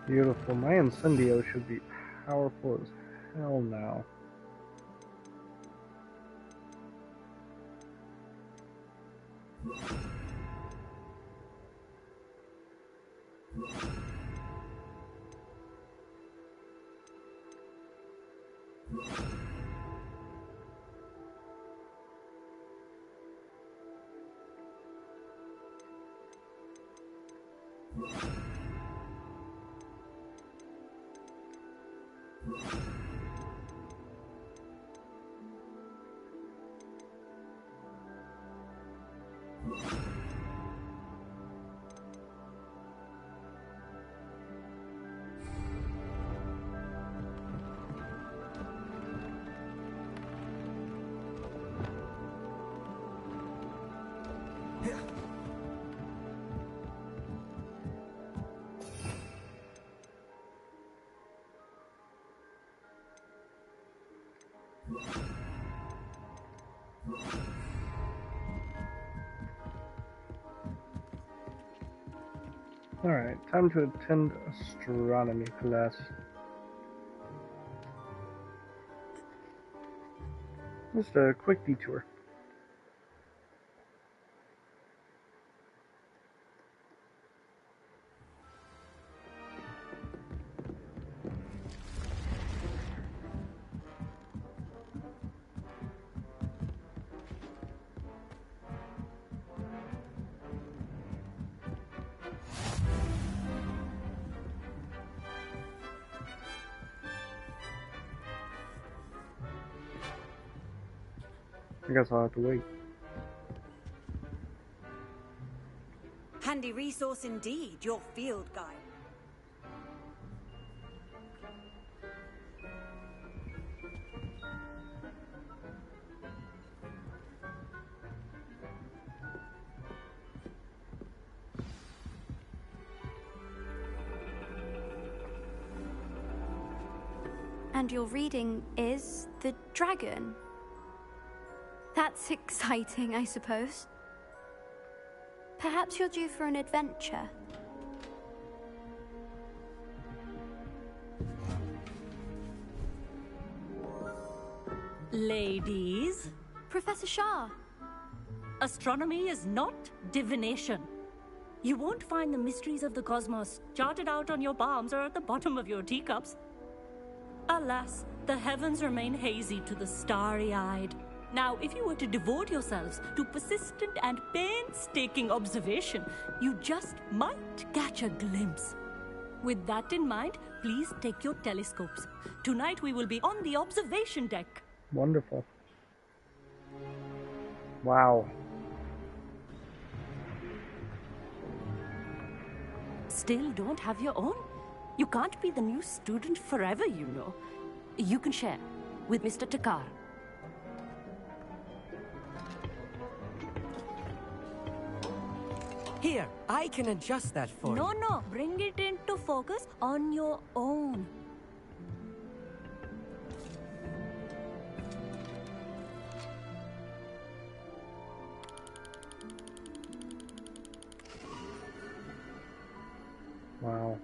Beautiful. My Incendio should be powerful as hell now. Alright, time to attend astronomy class. Just a quick detour. I guess I'll have to wait. Handy resource indeed, your field guide. And your reading is the dragon. That's exciting, I suppose. Perhaps you're due for an adventure. Ladies, Professor Shah. astronomy is not divination. You won't find the mysteries of the cosmos charted out on your palms or at the bottom of your teacups. Alas, the heavens remain hazy to the starry-eyed. Now, if you were to devote yourselves to persistent and painstaking observation, you just might catch a glimpse. With that in mind, please take your telescopes. Tonight we will be on the observation deck. Wonderful. Wow. Still don't have your own? You can't be the new student forever, you know. You can share with Mr. Takar. Here, I can adjust that for you. No, bring it into focus on your own. Wow.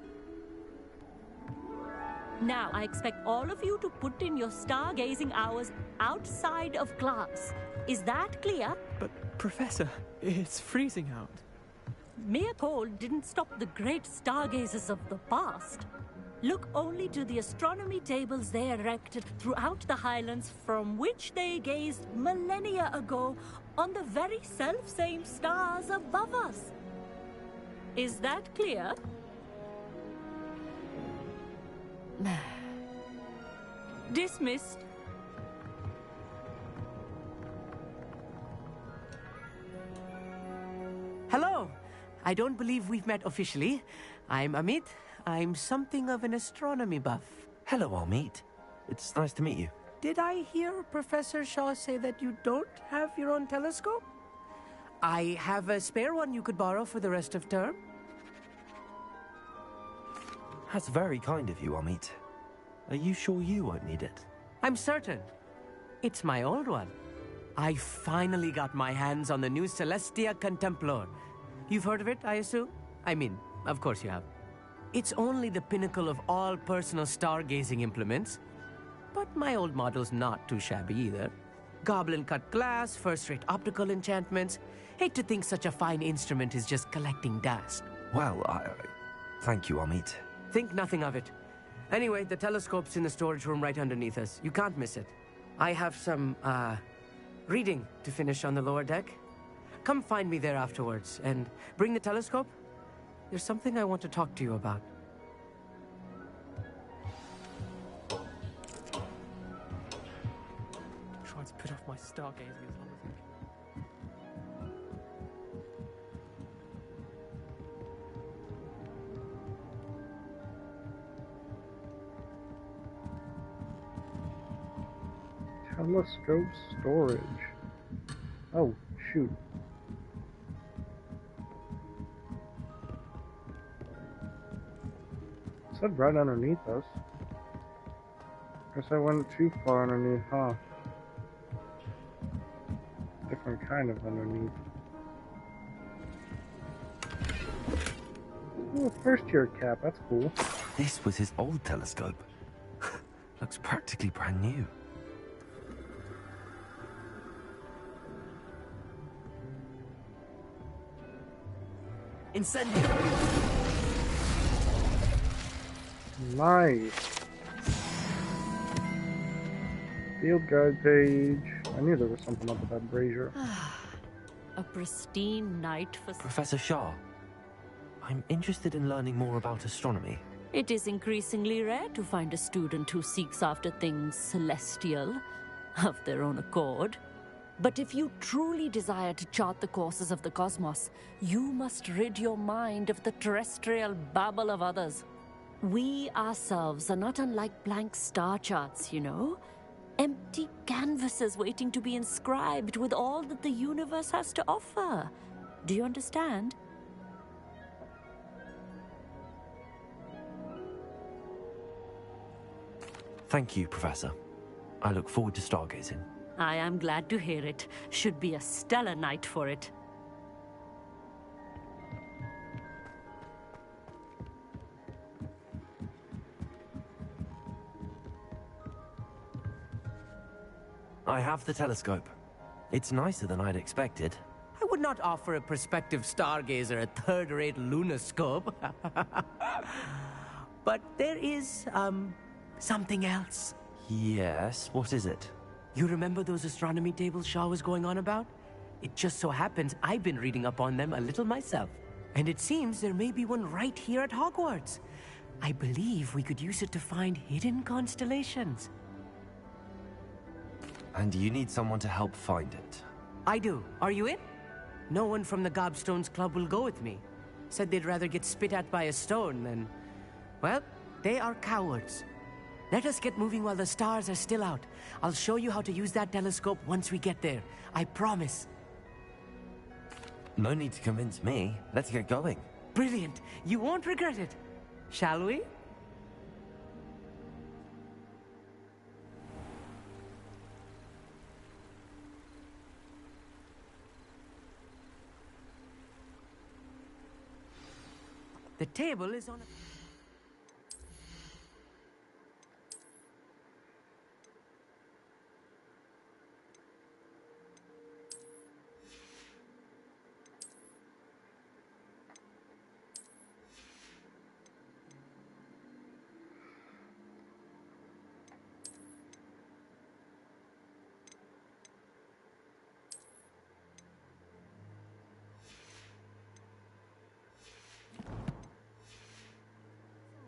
Now, I expect all of you to put in your stargazing hours outside of class. Is that clear? But, Professor, it's freezing out. Mere cold didn't stop the great stargazers of the past. Look only to the astronomy tables they erected throughout the highlands from which they gazed millennia ago on the very self-same stars above us. Is that clear? Dismissed. Hello. I don't believe we've met officially. I'm Amit. I'm something of an astronomy buff. Hello, Amit. It's nice to meet you. Did I hear Professor Shaw say that you don't have your own telescope? I have a spare one you could borrow for the rest of term. That's very kind of you, Amit. Are you sure you won't need it? I'm certain. It's my old one. I finally got my hands on the new Celestia Contemplor. You've heard of it, I assume? I mean, of course you have. It's only the pinnacle of all personal stargazing implements. But my old model's not too shabby either. Goblin-cut glass, first-rate optical enchantments. Hate to think such a fine instrument is just collecting dust. Well, thank you, Amit. Think nothing of it. Anyway, the telescope's in the storage room right underneath us. You can't miss it. I have some, reading to finish on the lower deck. Come find me there afterwards, and bring the telescope. there's something I want to talk to you about. Try to put off my stargazing as long as I can. Telescope storage. Oh, shoot. It said right underneath us. Guess I went too far underneath, huh? Different kind of underneath. Oh, first year cap, that's cool. This was his old telescope. Looks practically brand new. Incendio! Nice. Field guide page. I knew there was something up with that brazier. A pristine night for... Professor Shah, I'm interested in learning more about astronomy. It is increasingly rare to find a student who seeks after things celestial, of their own accord. But if you truly desire to chart the courses of the cosmos, you must rid your mind of the terrestrial babble of others. We ourselves are not unlike blank star charts, you know? Empty canvases waiting to be inscribed with all that the universe has to offer. Do you understand? Thank you, Professor. I look forward to stargazing. I am glad to hear it. Should be a stellar night for it. I have the telescope. It's nicer than I'd expected. I would not offer a prospective stargazer a third-rate lunoscope. But there is, something else. Yes, what is it? You remember those astronomy tables Shaw was going on about? It just so happens I've been reading up on them a little myself. And it seems there may be one right here at Hogwarts. I believe we could use it to find hidden constellations. And you need someone to help find it. I do. Are you in? No one from the Gobstones Club will go with me. Said they'd rather get spit at by a stone than... Well, they are cowards. Let us get moving while the stars are still out. I'll show you how to use that telescope once we get there. I promise. No need to convince me. Let's get going. Brilliant. You won't regret it. Shall we? The table is on a...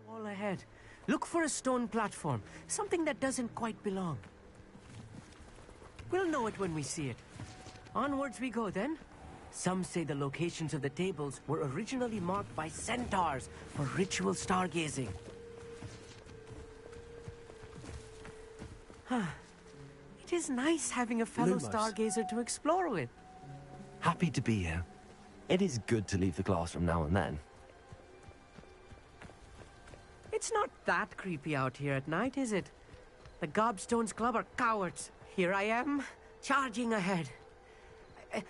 All ahead. Look for a stone platform, something that doesn't quite belong. We'll know it when we see it. Onwards we go then. Some say the locations of the tables were originally marked by centaurs for ritual stargazing. It is nice having a fellow Lumos. stargazer to explore with. Happy to be here. It is good to leave the classroom now and then. It's not that creepy out here at night, is it? The Gobstones Club are cowards. Here I am, charging ahead.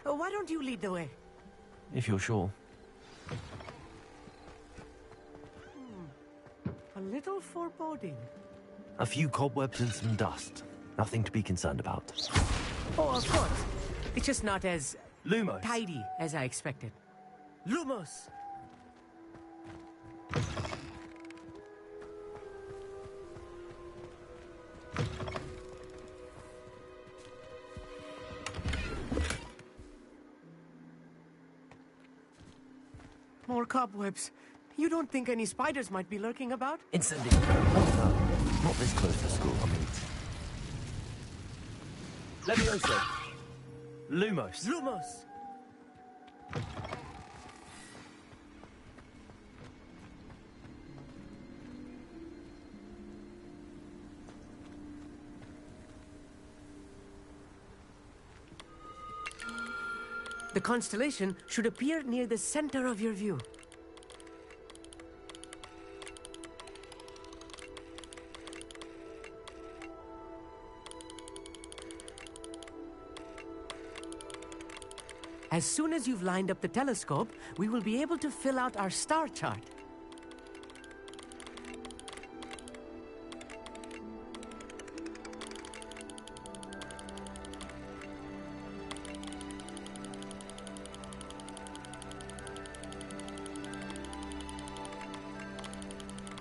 Why don't you lead the way? If you're sure. A little foreboding. A few cobwebs and some dust. Nothing to be concerned about. Oh, of course. It's just not as... Lumos. Tidy as I expected. Lumos! More cobwebs. You don't think any spiders might be lurking about? Incendiary. Oh no, not this close to school, I mean. Levioso. Lumos. Lumos! The constellation should appear near the center of your view. As soon as you've lined up the telescope, we will be able to fill out our star chart.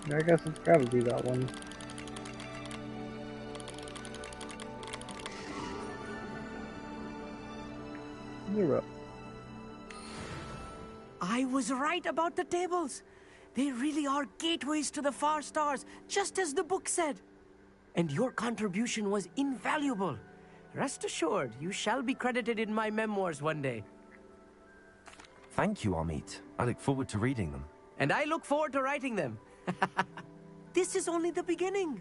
I guess it's gotta be that one. You're up. I was right about the tables. They really are gateways to the far stars, just as the book said. And your contribution was invaluable. Rest assured, you shall be credited in my memoirs one day. Thank you, Amit. I look forward to reading them. And I look forward to writing them. This is only the beginning.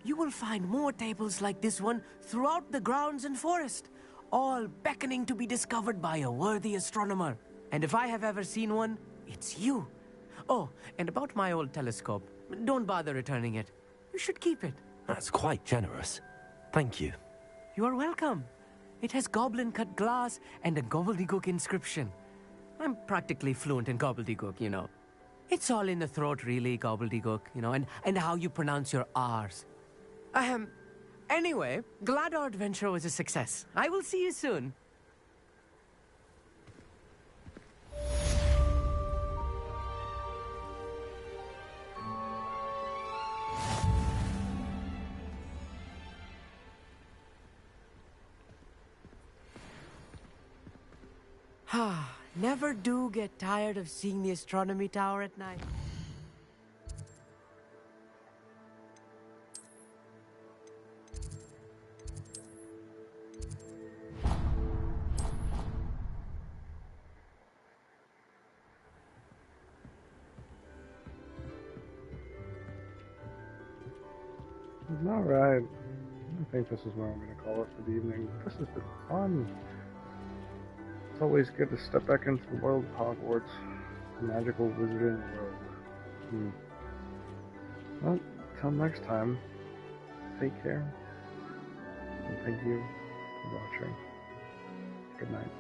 You will find more tables like this one throughout the grounds and forest, all beckoning to be discovered by a worthy astronomer. And if I have ever seen one, it's you. Oh, and about my old telescope, don't bother returning it. You should keep it. That's quite generous. Thank you. You are welcome. It has goblin-cut glass and a gobbledygook inscription. I'm practically fluent in gobbledygook, you know. It's all in the throat, really, gobbledygook, you know, and how you pronounce your R's. Anyway, glad our adventure was a success. I will see you soon. Never do get tired of seeing the astronomy tower at night. Alright. I think this is where I'm going to call it for the evening. This has been fun. It's always good to step back into the world of Hogwarts, the magical wizarding world. Well, till next time, take care, and thank you for watching. Good night.